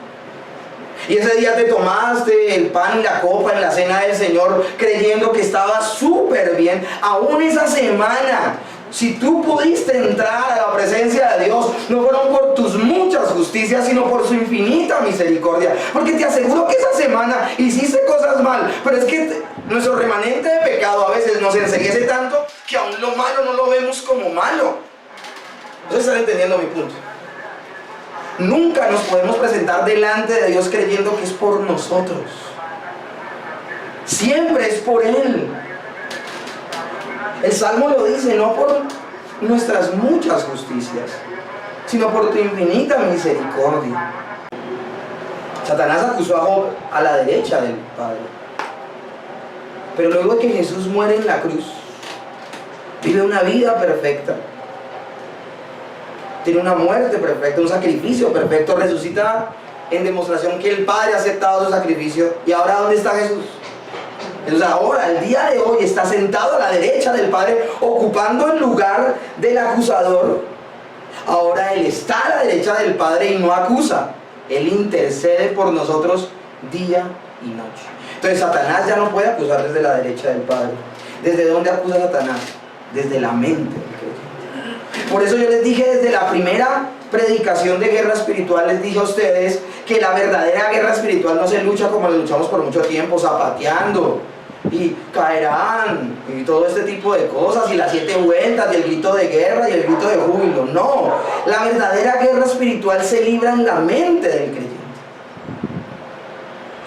Y ese día te tomaste el pan y la copa en la cena del Señor creyendo que estaba súper bien. Aún esa semana, si tú pudiste entrar a la presencia de Dios, no fueron por tus muchas justicias, sino por su infinita misericordia. Porque te aseguro que esa semana hiciste cosas mal, pero es que nuestro remanente de pecado a veces nos enceguece tanto que aún lo malo no lo vemos como malo. ¿No están entendiendo mi punto? Nunca nos podemos presentar delante de Dios creyendo que es por nosotros. Siempre es por Él. El Salmo lo dice, no por nuestras muchas justicias, sino por tu infinita misericordia. Satanás acusó a Job a la derecha del Padre. Pero luego de que Jesús muere en la cruz, vive una vida perfecta, tiene una muerte perfecta, un sacrificio perfecto, resucita en demostración que el Padre ha aceptado su sacrificio. ¿Y ahora dónde está Jesús? Jesús ahora, el día de hoy, está sentado a la derecha del Padre, ocupando el lugar del acusador. Ahora Él está a la derecha del Padre y no acusa. Él intercede por nosotros día y noche. Entonces Satanás ya no puede acusar desde la derecha del Padre. ¿Desde dónde acusa Satanás? Desde la mente. Por eso yo les dije desde la primera predicación de guerra espiritual, les dije a ustedes que la verdadera guerra espiritual no se lucha como la luchamos por mucho tiempo, zapateando y caerán y todo este tipo de cosas y las 7 vueltas y el grito de guerra y el grito de júbilo. No, la verdadera guerra espiritual se libra en la mente del creyente.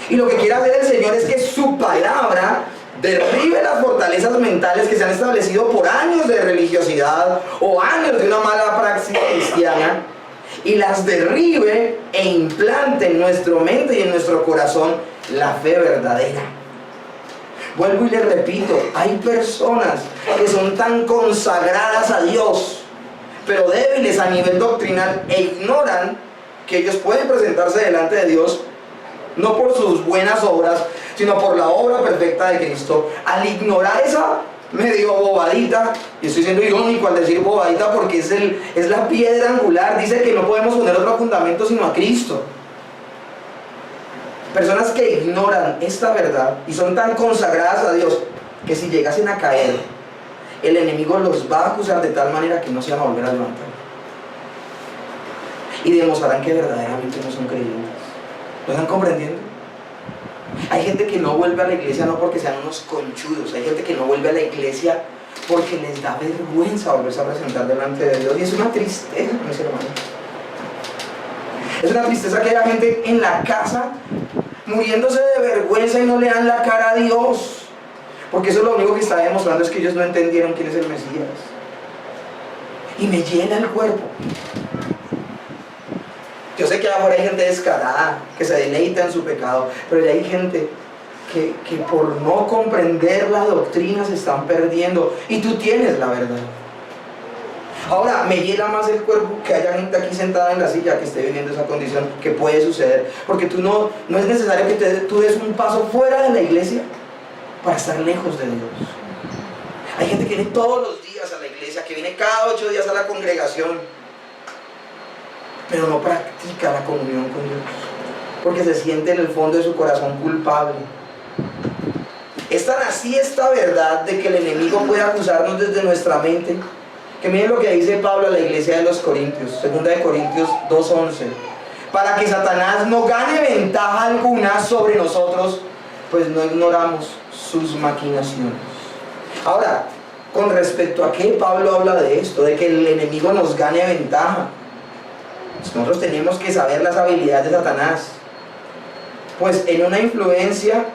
Y lo que quiere hacer el Señor es que su palabra derribe las fortalezas mentales que se han establecido por años de religiosidad o años de una mala praxis cristiana, y las derribe e implante en nuestra mente y en nuestro corazón la fe verdadera. Vuelvo y les repito, hay personas que son tan consagradas a Dios, pero débiles a nivel doctrinal, e ignoran que ellos pueden presentarse delante de Dios no por sus buenas obras, sino por la obra perfecta de Cristo. Al ignorar esa medio bobadita, y estoy siendo irónico al decir bobadita porque es la piedra angular, dice que no podemos poner otro fundamento sino a Cristo. Personas que ignoran esta verdad y son tan consagradas a Dios que si llegasen a caer, el enemigo los va a acusar de tal manera que no se van a volver a levantar y demostrarán que verdaderamente no son creyentes. ¿Lo están comprendiendo? Hay gente que no vuelve a la iglesia no porque sean unos conchudos, hay gente que no vuelve a la iglesia porque les da vergüenza volverse a presentar delante de Dios, y es una tristeza, mis hermanos. Es una tristeza que haya gente en la casa muriéndose de vergüenza y no le dan la cara a Dios, porque eso lo único que está demostrando es que ellos no entendieron quién es el Mesías. Y me llena el cuerpo. Yo sé que afuera hay gente descarada, que se deleita en su pecado, pero ya hay gente que por no comprender la doctrina se están perdiendo, y tú tienes la verdad. Ahora, me llena más el cuerpo que haya gente aquí sentada en la silla que esté viviendo esa condición, que puede suceder, porque tú no es necesario que tú des un paso fuera de la iglesia para estar lejos de Dios. Hay gente que viene todos los días a la iglesia, que viene cada 8 días a la congregación, pero no practica la comunión con Dios, porque se siente en el fondo de su corazón culpable. Es tan así esta verdad de que el enemigo puede acusarnos desde nuestra mente, que miren lo que dice Pablo a la iglesia de los Corintios, 2 de Corintios 2:11, para que Satanás no gane ventaja alguna sobre nosotros, pues no ignoramos sus maquinaciones. Ahora, con respecto a qué Pablo habla de esto, de que el enemigo nos gane ventaja, nosotros tenemos que saber las habilidades de Satanás. Pues en una influencia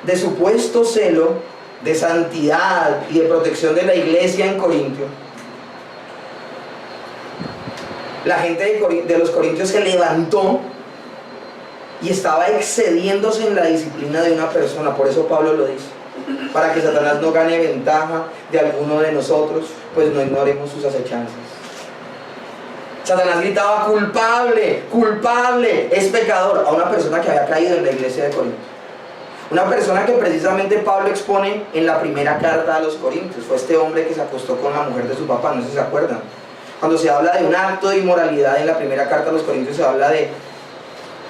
de supuesto celo, de santidad y de protección de la iglesia en Corintio, la gente de los corintios se levantó y estaba excediéndose en la disciplina de una persona. Por eso Pablo lo dice, para que Satanás no gane ventaja de alguno de nosotros, pues no ignoremos sus acechanzas. Satanás gritaba: culpable, culpable, es pecador, a una persona que había caído en la iglesia de Corinto. Una persona que precisamente Pablo expone en la primera carta a los Corintios. Fue este hombre que se acostó con la mujer de su papá, no sé si se acuerdan. Cuando se habla de un acto de inmoralidad en la primera carta a los Corintios, se habla de...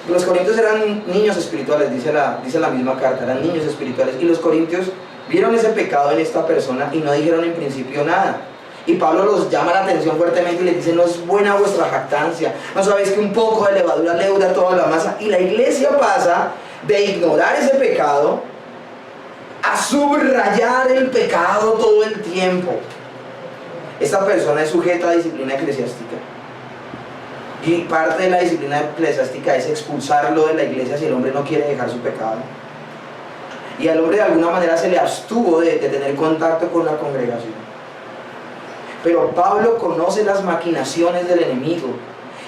Los corintios eran niños espirituales, dice la misma carta, eran niños espirituales. Y los corintios vieron ese pecado en esta persona y no dijeron en principio nada. Y Pablo los llama la atención fuertemente y les dice: no es buena vuestra jactancia, no sabéis que un poco de levadura leuda toda la masa. Y la iglesia pasa de ignorar ese pecado a subrayar el pecado todo el tiempo. Esta persona es sujeta a disciplina eclesiástica. Y parte de la disciplina eclesiástica es expulsarlo de la iglesia si el hombre no quiere dejar su pecado. Y al hombre de alguna manera se le abstuvo de tener contacto con la congregación. Pero Pablo conoce las maquinaciones del enemigo.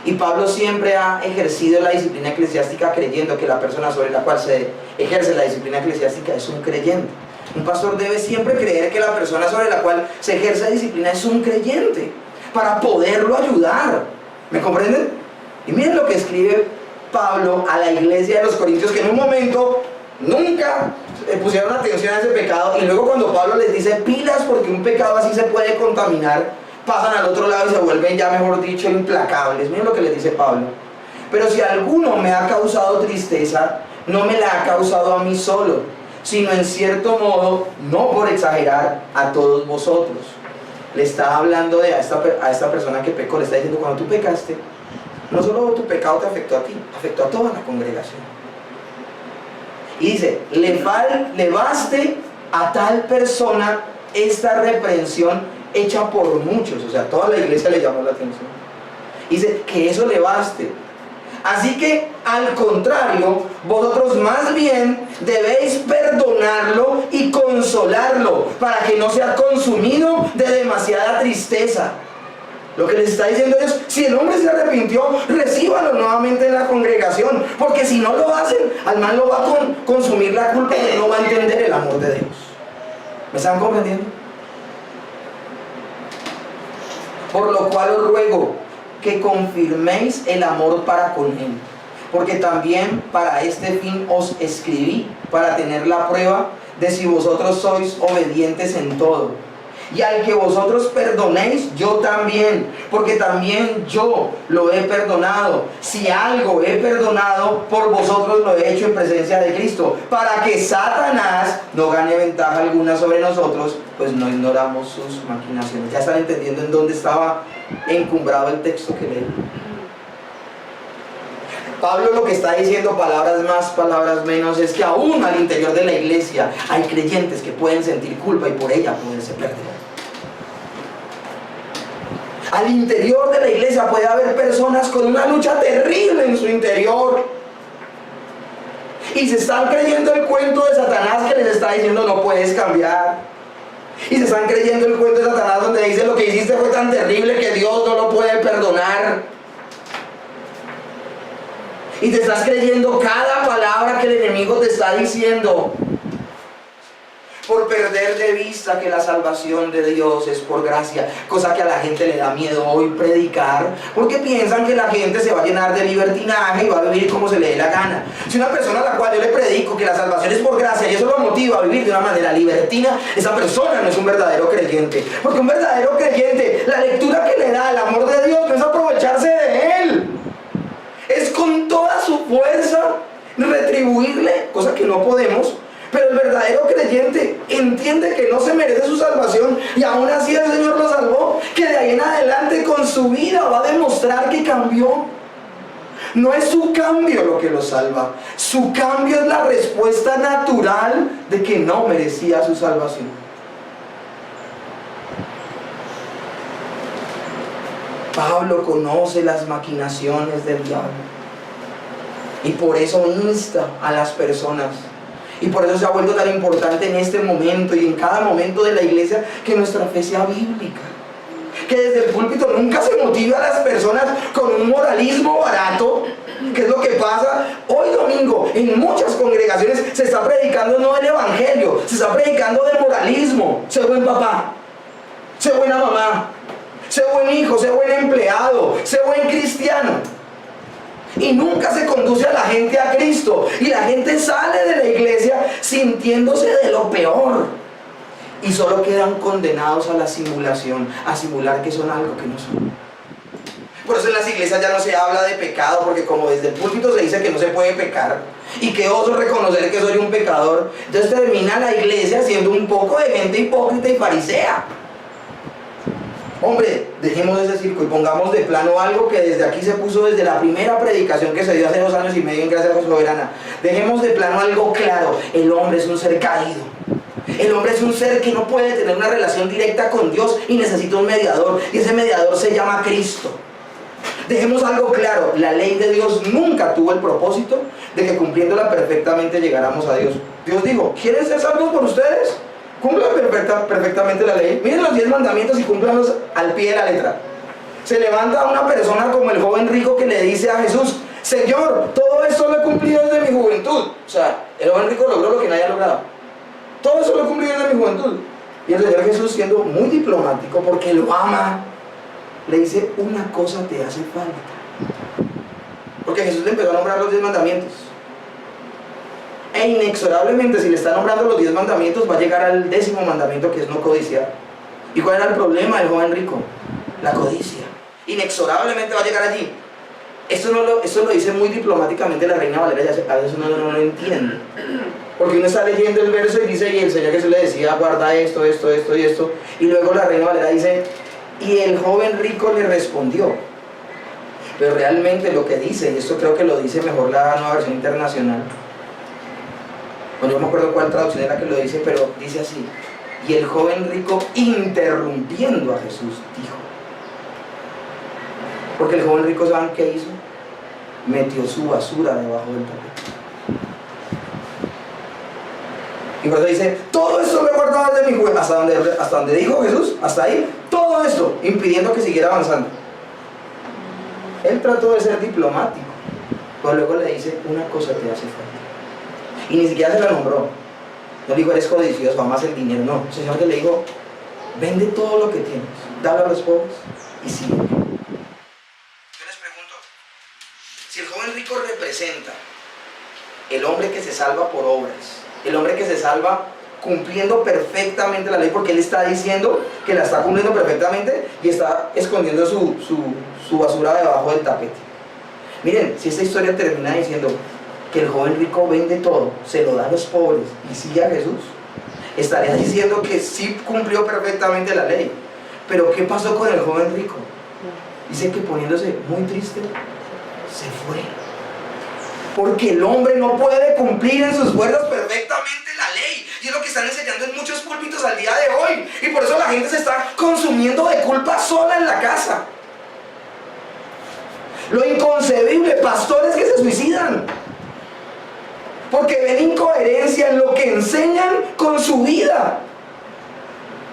Y Pablo siempre ha ejercido la disciplina eclesiástica creyendo que la persona sobre la cual se ejerce la disciplina eclesiástica es un creyente. Un pastor debe siempre creer que la persona sobre la cual se ejerce la disciplina es un creyente, para poderlo ayudar. ¿Me comprenden? Y miren lo que escribe Pablo a la iglesia de los Corintios, que en un momento nunca pusieron atención a ese pecado, y luego cuando Pablo les dice: pilas, porque un pecado así se puede contaminar, pasan al otro lado y se vuelven, ya mejor dicho, implacables. Miren lo que les dice Pablo: pero si alguno me ha causado tristeza, no me la ha causado a mí solo, sino en cierto modo, no por exagerar, a todos vosotros. Le está hablando a esta persona que pecó, le está diciendo: cuando tú pecaste, no solo tu pecado te afectó a ti, afectó a toda la congregación. Y dice: le baste a tal persona esta reprensión hecha por muchos. O sea, toda la iglesia le llamó la atención. Dice que eso le baste. Así que, al contrario, vosotros más bien debéis perdonarlo y consolarlo, para que no sea consumido de demasiada tristeza. Lo que les está diciendo es: si el hombre se arrepintió, recíbalo nuevamente en la congregación, porque si no lo hacen, al mal lo va a consumir la culpa y no va a entender el amor de Dios. ¿Me están comprendiendo? Por lo cual os ruego que confirméis el amor para con él, porque también para este fin os escribí, para tener la prueba de si vosotros sois obedientes en todo. Y al que vosotros perdonéis, yo también, porque también yo lo he perdonado. Si algo he perdonado, por vosotros lo he hecho en presencia de Cristo, para que Satanás no gane ventaja alguna sobre nosotros, pues no ignoramos sus maquinaciones. Ya están entendiendo en dónde estaba encumbrado el texto que leí. Pablo lo que está diciendo, palabras más, palabras menos, es que aún al interior de la iglesia hay creyentes que pueden sentir culpa y por ella poderse perder. Al interior de la iglesia puede haber personas con una lucha terrible en su interior y se están creyendo el cuento de Satanás que les está diciendo: no puedes cambiar. Y se están creyendo el cuento de Satanás donde dice: lo que hiciste fue tan terrible que Dios no lo puede perdonar. Y te estás creyendo cada palabra que el enemigo te está diciendo, por perder de vista que la salvación de Dios es por gracia, cosa que a la gente le da miedo hoy predicar, porque piensan que la gente se va a llenar de libertinaje y va a vivir como se le dé la gana. Si una persona a la cual yo le predico que la salvación es por gracia y eso lo motiva a vivir de una manera libertina, esa persona no es un verdadero creyente, porque un verdadero creyente, la lectura que le da el amor de Dios no es aprovecharse de él, es con toda su fuerza retribuirle, cosa que no podemos. Pero el verdadero creyente entiende que no se merece su salvación y aún así el Señor lo salvó, que de ahí en adelante con su vida va a demostrar que cambió. No es su cambio lo que lo salva, su cambio es la respuesta natural de que no merecía su salvación. Pablo conoce las maquinaciones del diablo y por eso insta a las personas. Y por eso se ha vuelto tan importante en este momento y en cada momento de la iglesia que nuestra fe sea bíblica. Que desde el púlpito nunca se motive a las personas con un moralismo barato, que es lo que pasa hoy domingo. En muchas congregaciones se está predicando no el evangelio, se está predicando de moralismo. Sé buen papá, sé buena mamá, sé buen hijo, sé buen empleado, sé buen cristiano. Y nunca se conduce a la gente a Cristo. Y la gente sale de la iglesia sintiéndose de lo peor. Y solo quedan condenados a la simulación, a simular que son algo que no son. Por eso en las iglesias ya no se habla de pecado, porque como desde el púlpito se dice que no se puede pecar, y que oso reconocer que soy un pecador, entonces termina la iglesia siendo un poco de gente hipócrita y farisea. Hombre, dejemos ese circo y pongamos de plano algo que desde aquí se puso desde la primera predicación que se dio hace 2 años y medio en Gracia Soberana. Dejemos de plano algo claro: el hombre es un ser caído. El hombre es un ser que no puede tener una relación directa con Dios y necesita un mediador, y ese mediador se llama Cristo. Dejemos algo claro: la ley de Dios nunca tuvo el propósito de que cumpliéndola perfectamente llegáramos a Dios. Dios dijo: ¿quieren ser salvos por ustedes? Cumplan perfectamente la ley. Miren los 10 mandamientos y cúmplanlos al pie de la letra. Se levanta una persona como el joven rico que le dice a Jesús: Señor, todo esto lo he cumplido desde mi juventud. O sea, el joven rico logró lo que nadie ha logrado. Todo eso lo he cumplido desde mi juventud. Y el Señor Jesús, siendo muy diplomático porque lo ama, le dice: una cosa te hace falta. Porque Jesús le empezó a nombrar los 10 mandamientos. E inexorablemente, si le está nombrando los 10 mandamientos, va a llegar al 10º mandamiento, que es no codiciar. ¿Y cuál era el problema del joven rico? La codicia. Inexorablemente va a llegar allí. Esto lo dice muy diplomáticamente la Reina Valera, y a veces uno no lo entiende. Porque uno está leyendo el verso y dice: y el Señor Jesús le decía, guarda esto, esto, esto y esto. Y luego la Reina Valera dice: y el joven rico le respondió. Pero realmente lo que dice, y esto creo que lo dice mejor la Nueva Versión Internacional, bueno, yo no me acuerdo cuál traducción es la que lo dice, pero dice así: y el joven rico, interrumpiendo a Jesús, dijo. Porque el joven rico, ¿saben qué hizo? Metió su basura debajo del tapete. Y por eso dice: todo esto lo he guardado desde mi juventud. Hasta donde dijo Jesús, hasta ahí, todo esto, impidiendo que siguiera avanzando. Él trató de ser diplomático, pero luego le dice: una cosa te hace falta. Y ni siquiera se la nombró. No le dijo: eres codicioso, amas el dinero. No, el Señor le dijo: vende todo lo que tienes, dalo a los pobres y sigue. Yo les pregunto, si el joven rico representa el hombre que se salva por obras, el hombre que se salva cumpliendo perfectamente la ley, porque él está diciendo que la está cumpliendo perfectamente y está escondiendo su basura debajo del tapete. Miren, si esta historia termina diciendo que el joven rico vende todo, se lo da a los pobres y sigue a Jesús, estaría diciendo que sí cumplió perfectamente la ley. Pero ¿qué pasó con el joven rico? Dice que poniéndose muy triste, se fue. Porque el hombre no puede cumplir en sus fuerzas perfectamente la ley. Y es lo que están enseñando en muchos púlpitos al día de hoy. Y por eso la gente se está consumiendo de culpa sola en la casa. Lo inconcebible, pastores que se suicidan porque ven incoherencia en lo que enseñan con su vida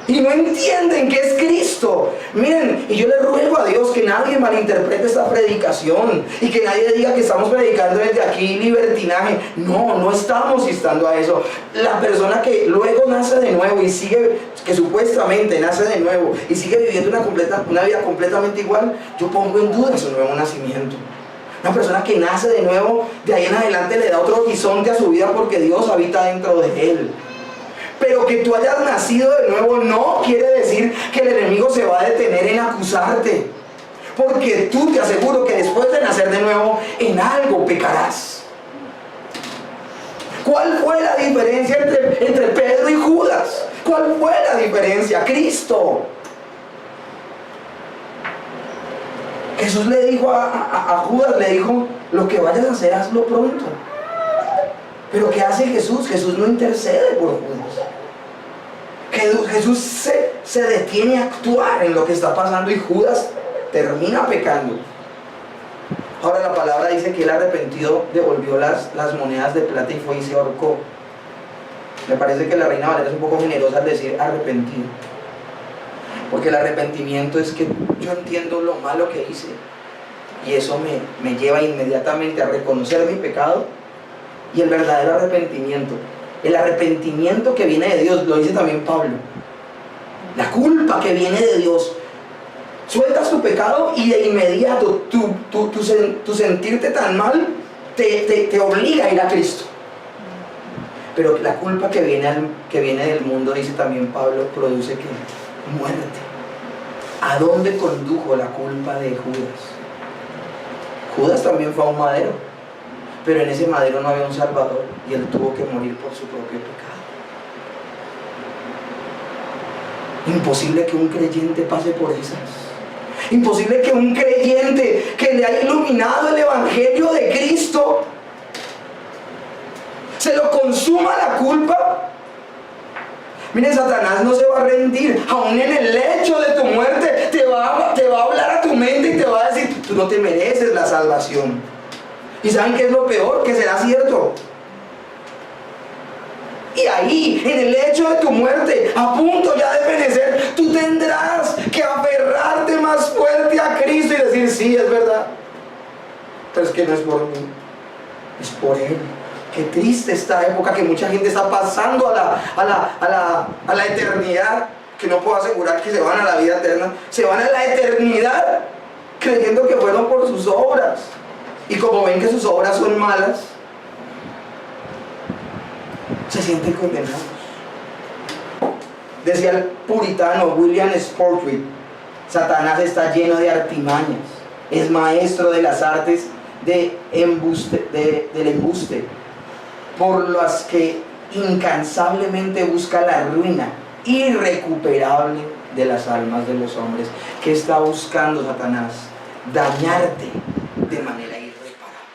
y no entienden que es Cristo. Miren, y yo le ruego a Dios que nadie malinterprete esta predicación y que nadie diga que estamos predicando desde aquí libertinaje. No estamos instando a eso. La persona que luego nace de nuevo y sigue, que supuestamente nace de nuevo y sigue viviendo una vida completamente igual, yo pongo en duda su nuevo nacimiento. Una persona que nace de nuevo, de ahí en adelante le da otro horizonte a su vida porque Dios habita dentro de él. Pero que tú hayas nacido de nuevo no quiere decir que el enemigo se va a detener en acusarte. Porque tú, te aseguro que después de nacer de nuevo, en algo pecarás. ¿Cuál fue la diferencia entre Pedro y Judas? ¿Cuál fue la diferencia? Cristo. Jesús le dijo a Judas, le dijo: lo que vayas a hacer, hazlo pronto. Pero ¿qué hace Jesús? Jesús no intercede por Judas. Jesús se detiene a actuar en lo que está pasando y Judas termina pecando. Ahora la palabra dice que el arrepentido devolvió las monedas de plata y fue y se ahorcó. Me parece que la Reina Valera es un poco generosa al decir arrepentido. Porque el arrepentimiento es que yo entiendo lo malo que hice y eso me lleva inmediatamente a reconocer mi pecado. Y el verdadero arrepentimiento, el arrepentimiento que viene de Dios, lo dice también Pablo, la culpa que viene de Dios Sueltas tu pecado y de inmediato tu sentirte tan mal te obliga a ir a Cristo. Pero la culpa que viene del mundo, dice también Pablo, produce ¿qué? Muerte. ¿A dónde condujo la culpa de Judas? Judas también fue a un madero, pero en ese madero no había un salvador y él tuvo que morir por su propio pecado. Imposible que un creyente pase por esas. Imposible que un creyente que le haya iluminado el evangelio de Cristo se lo consuma la culpa. Mire, Satanás no se va a rendir. Aún en el lecho de tu muerte te va a hablar a tu mente y te va a decir: tú no te mereces la salvación. ¿Y saben qué es lo peor? Que será cierto. Y ahí, en el lecho de tu muerte, a punto ya de perecer, tú tendrás que aferrarte más fuerte a Cristo y decir: sí, es verdad, pero es que no es por mí, es por Él. Qué triste esta época que mucha gente está pasando a la eternidad, que no puedo asegurar que se van a la vida eterna, se van a la eternidad creyendo que fueron por sus obras, y como ven que sus obras son malas, se sienten condenados. Decía el puritano William Spurgeon: Satanás está lleno de artimañas, es maestro de las artes del embuste, por las que incansablemente busca la ruina irrecuperable de las almas de los hombres. ¿Qué está buscando Satanás? Dañarte de manera irreparable.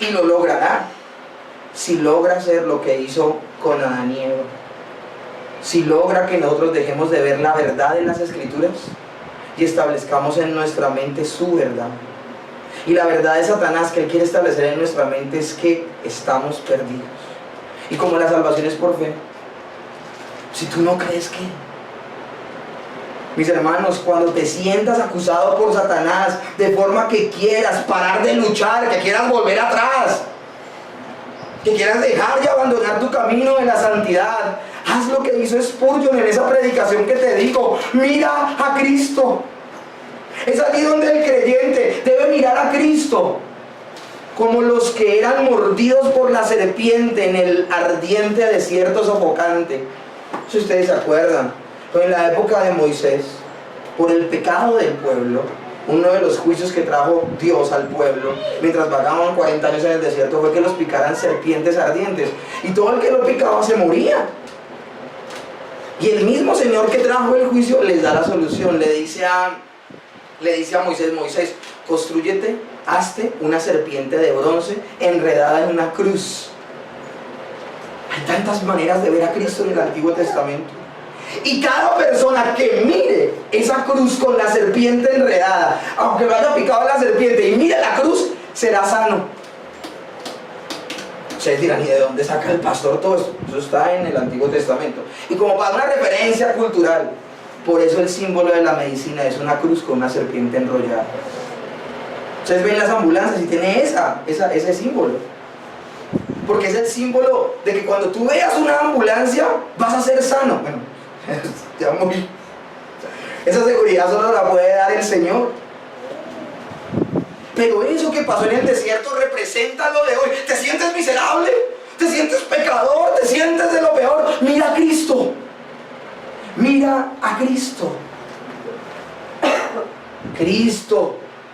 Y lo logrará si logra hacer lo que hizo con Adán y Eva. Si logra que nosotros dejemos de ver la verdad de las Escrituras y establezcamos en nuestra mente su verdad. Y la verdad de Satanás que él quiere establecer en nuestra mente es que estamos perdidos. Y como la salvación es por fe, si tú no crees que... Mis hermanos, cuando te sientas acusado por Satanás, de forma que quieras parar de luchar, que quieras volver atrás, que quieras dejar y abandonar tu camino de la santidad, haz lo que hizo Spurgeon en esa predicación que te digo: mira a Cristo. Es aquí donde el creyente debe mirar a Cristo, como los que eran mordidos por la serpiente en el ardiente desierto sofocante. Si ustedes se acuerdan, en la época de Moisés, por el pecado del pueblo, uno de los juicios que trajo Dios al pueblo mientras vagaban 40 años en el desierto fue que los picaran serpientes ardientes, y todo el que lo picaba se moría. Y el mismo Señor que trajo el juicio les da la solución. Le dice a Moisés: Moisés, constrúyete, hazte una serpiente de bronce enredada en una cruz. Hay tantas maneras de ver a Cristo en el Antiguo Testamento. Y cada persona que mire esa cruz con la serpiente enredada, aunque lo haya picado la serpiente y mire la cruz, será sano. Ustedes dirán: ¿y de dónde saca el pastor todo esto? Eso está en el Antiguo Testamento. Y como para una referencia cultural, por eso el símbolo de la medicina es una cruz con una serpiente enrollada. Ustedes ven las ambulancias y tiene ese símbolo, porque es el símbolo de que cuando tú veas una ambulancia vas a ser sano. Bueno, ya morí. Esa seguridad solo la puede dar el Señor. Pero eso que pasó en el desierto representa lo de hoy. ¿Te sientes miserable? ¿Te sientes pecador? ¿Te sientes de lo peor? Mira a Cristo. Mira a Cristo.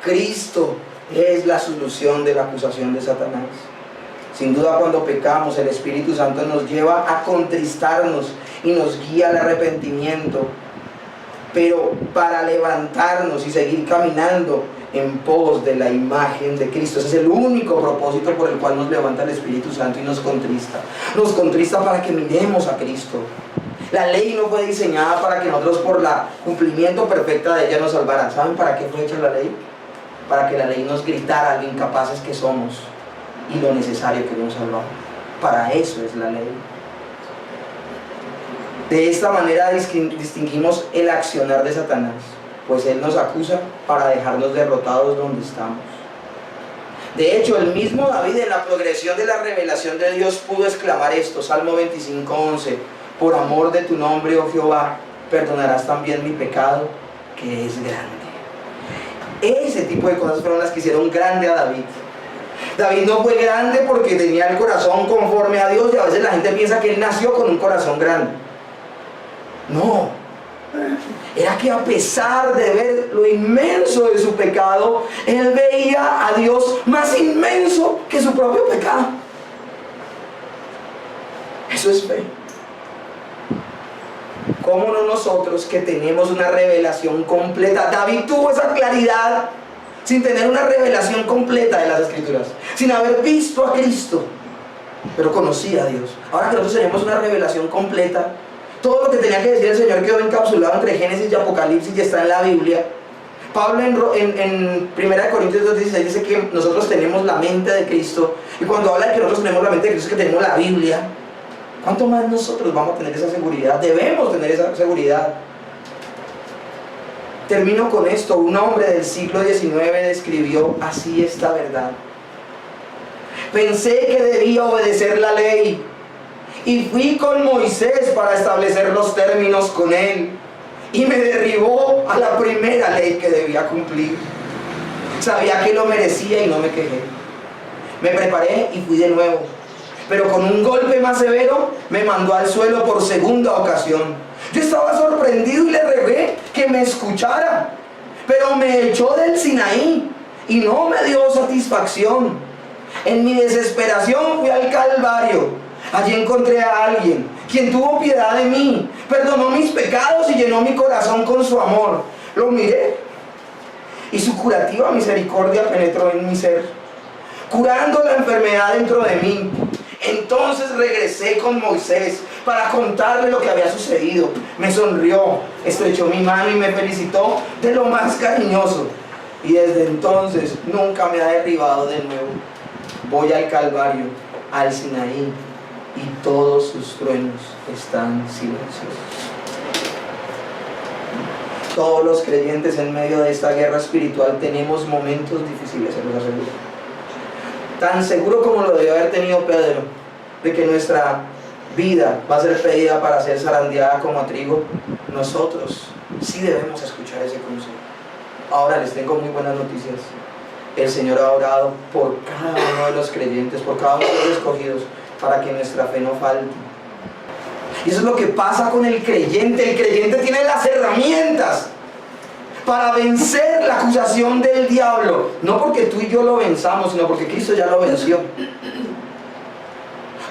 Cristo es la solución de la acusación de Satanás. Sin duda, cuando pecamos, el Espíritu Santo nos lleva a contristarnos y nos guía al arrepentimiento. Pero para levantarnos y seguir caminando en pos de la imagen de Cristo, ese es el único propósito por el cual nos levanta el Espíritu Santo y nos contrista. Nos contrista para que miremos a Cristo. La ley no fue diseñada para que nosotros, por el cumplimiento perfecto de ella, nos salvaran. ¿Saben para qué fue hecha la ley? Para que la ley nos gritara lo incapaces que somos y lo necesario que nos salvamos. Para eso es la ley. De esta manera distinguimos el accionar de Satanás, pues él nos acusa para dejarnos derrotados donde estamos. De hecho, el mismo David, en la progresión de la revelación de Dios, pudo exclamar esto: Salmo 25:11: por amor de tu nombre, oh Jehová, perdonarás también mi pecado que es grande. Ese tipo de cosas fueron las que hicieron grande a David. David no fue grande porque tenía el corazón conforme a Dios, y a veces la gente piensa que él nació con un corazón grande. No, era que a pesar de ver lo inmenso de su pecado, él veía a Dios más inmenso que su propio pecado. Eso es fe. ¿Cómo no nosotros, que tenemos una revelación completa? David tuvo esa claridad sin tener una revelación completa de las Escrituras, sin haber visto a Cristo, pero conocía a Dios. Ahora que nosotros tenemos una revelación completa, todo lo que tenía que decir el Señor quedó encapsulado entre Génesis y Apocalipsis y está en la Biblia. Pablo en 1 Corintios 2:16 dice que nosotros tenemos la mente de Cristo, y cuando habla de que nosotros tenemos la mente de Cristo es que tenemos la Biblia. ¿Cuánto más nosotros vamos a tener esa seguridad? Debemos tener esa seguridad. Termino con esto. Un hombre del siglo XIX describió así esta verdad: pensé que debía obedecer la ley y fui con Moisés para establecer los términos con él, y me derribó a la primera ley que debía cumplir. Sabía que lo merecía y no me quejé. Me preparé y fui de nuevo, pero con un golpe más severo me mandó al suelo por segunda ocasión. Yo estaba sorprendido y le rogué que me escuchara, pero me echó del Sinaí y no me dio satisfacción. En mi desesperación fui al Calvario. Allí encontré a alguien quien tuvo piedad de mí, perdonó mis pecados y llenó mi corazón con su amor. Lo miré y su curativa misericordia penetró en mi ser, curando la enfermedad dentro de mí. Entonces regresé con Moisés para contarle lo que había sucedido. Me sonrió, estrechó mi mano y me felicitó de lo más cariñoso. Y desde entonces nunca me ha derribado de nuevo. Voy al Calvario, al Sinaí, y todos sus truenos están silenciosos. Todos los creyentes en medio de esta guerra espiritual tenemos momentos difíciles, se los aseguro. Tan seguro como lo debió haber tenido Pedro, de que nuestra vida va a ser pedida para ser zarandeada como a trigo, nosotros sí debemos escuchar ese consejo. Ahora les tengo muy buenas noticias. El Señor ha orado por cada uno de los creyentes, por cada uno de los escogidos, para que nuestra fe no falte. Y eso es lo que pasa con el creyente. El creyente tiene las herramientas para vencer la acusación del diablo, no porque tú y yo lo venzamos, sino porque Cristo ya lo venció.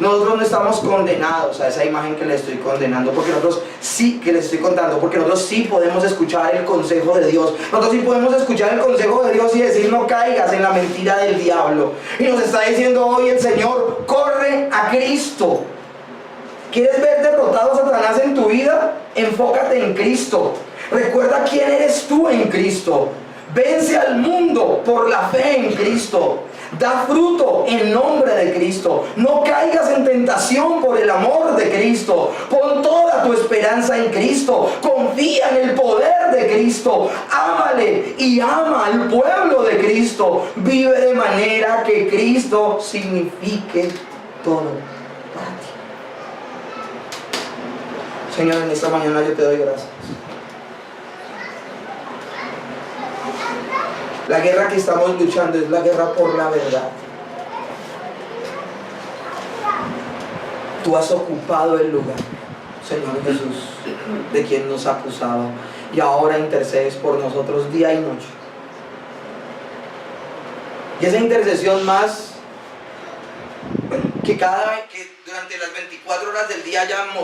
Nosotros no estamos condenados a esa imagen que le estoy condenando, porque nosotros sí, que les estoy contando, porque nosotros sí podemos escuchar el consejo de Dios. Nosotros sí podemos escuchar el consejo de Dios y decir: no caigas en la mentira del diablo. Y nos está diciendo hoy el Señor: corre a Cristo. ¿Quieres ver derrotado a Satanás en tu vida? Enfócate en Cristo. Recuerda quién eres tú en Cristo. Vence al mundo por la fe en Cristo. Da fruto en nombre de Cristo. No caigas en tentación por el amor de Cristo. Pon toda tu esperanza en Cristo. Confía en el poder de Cristo. Ámale y ama al pueblo de Cristo. Vive de manera que Cristo signifique todo para ti. Señor, en esta mañana yo te doy gracias. La guerra que estamos luchando es la guerra por la verdad. Tú has ocupado el lugar, Señor Jesús, de quien nos acusaba, y ahora intercedes por nosotros día y noche. Y esa intercesión más que durante las 24 horas del día haya más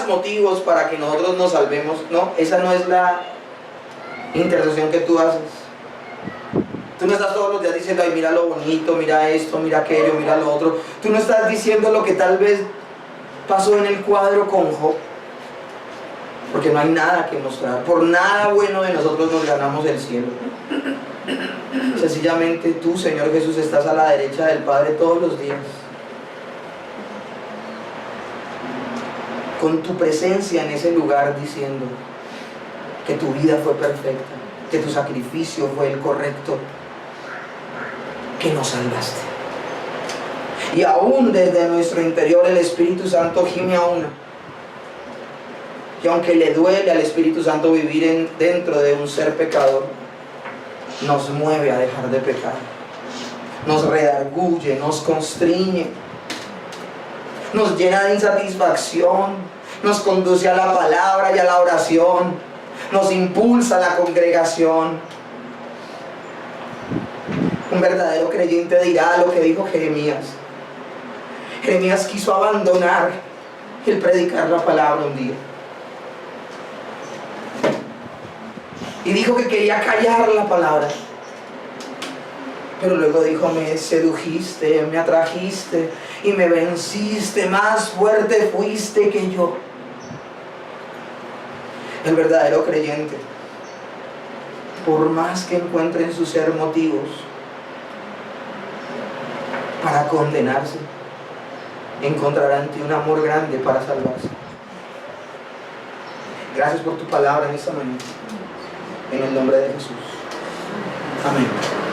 motivos para que nosotros nos salvemos. No, esa no es la intercesión que tú haces. Tú no estás todos los días diciendo: ay, mira lo bonito, mira esto, mira aquello, mira lo otro. Tú no estás diciendo lo que tal vez pasó en el cuadro con Job, porque no hay nada que mostrar. Por nada bueno de nosotros nos ganamos el cielo. Sencillamente tú, Señor Jesús, estás a la derecha del Padre todos los días, con tu presencia en ese lugar, diciendo que tu vida fue perfecta, que tu sacrificio fue el correcto, que nos salvaste. Y aún desde nuestro interior el Espíritu Santo gime a una, Y aunque le duele al Espíritu Santo vivir dentro de un ser pecador, nos mueve a dejar de pecar. Nos redarguye, nos constriñe, nos llena de insatisfacción, nos conduce a la palabra y a la oración, nos impulsa a la congregación. Un verdadero creyente dirá lo que dijo Jeremías. Jeremías quiso abandonar el predicar la palabra un día. Y dijo que quería callar la palabra. Pero luego dijo, me sedujiste, me atrajiste y me venciste, más fuerte fuiste que yo. El verdadero creyente, por más que encuentre en su ser motivos para condenarse, encontrará en ti un amor grande para salvarse. Gracias por tu palabra en esta mañana. En el nombre de Jesús. Amén.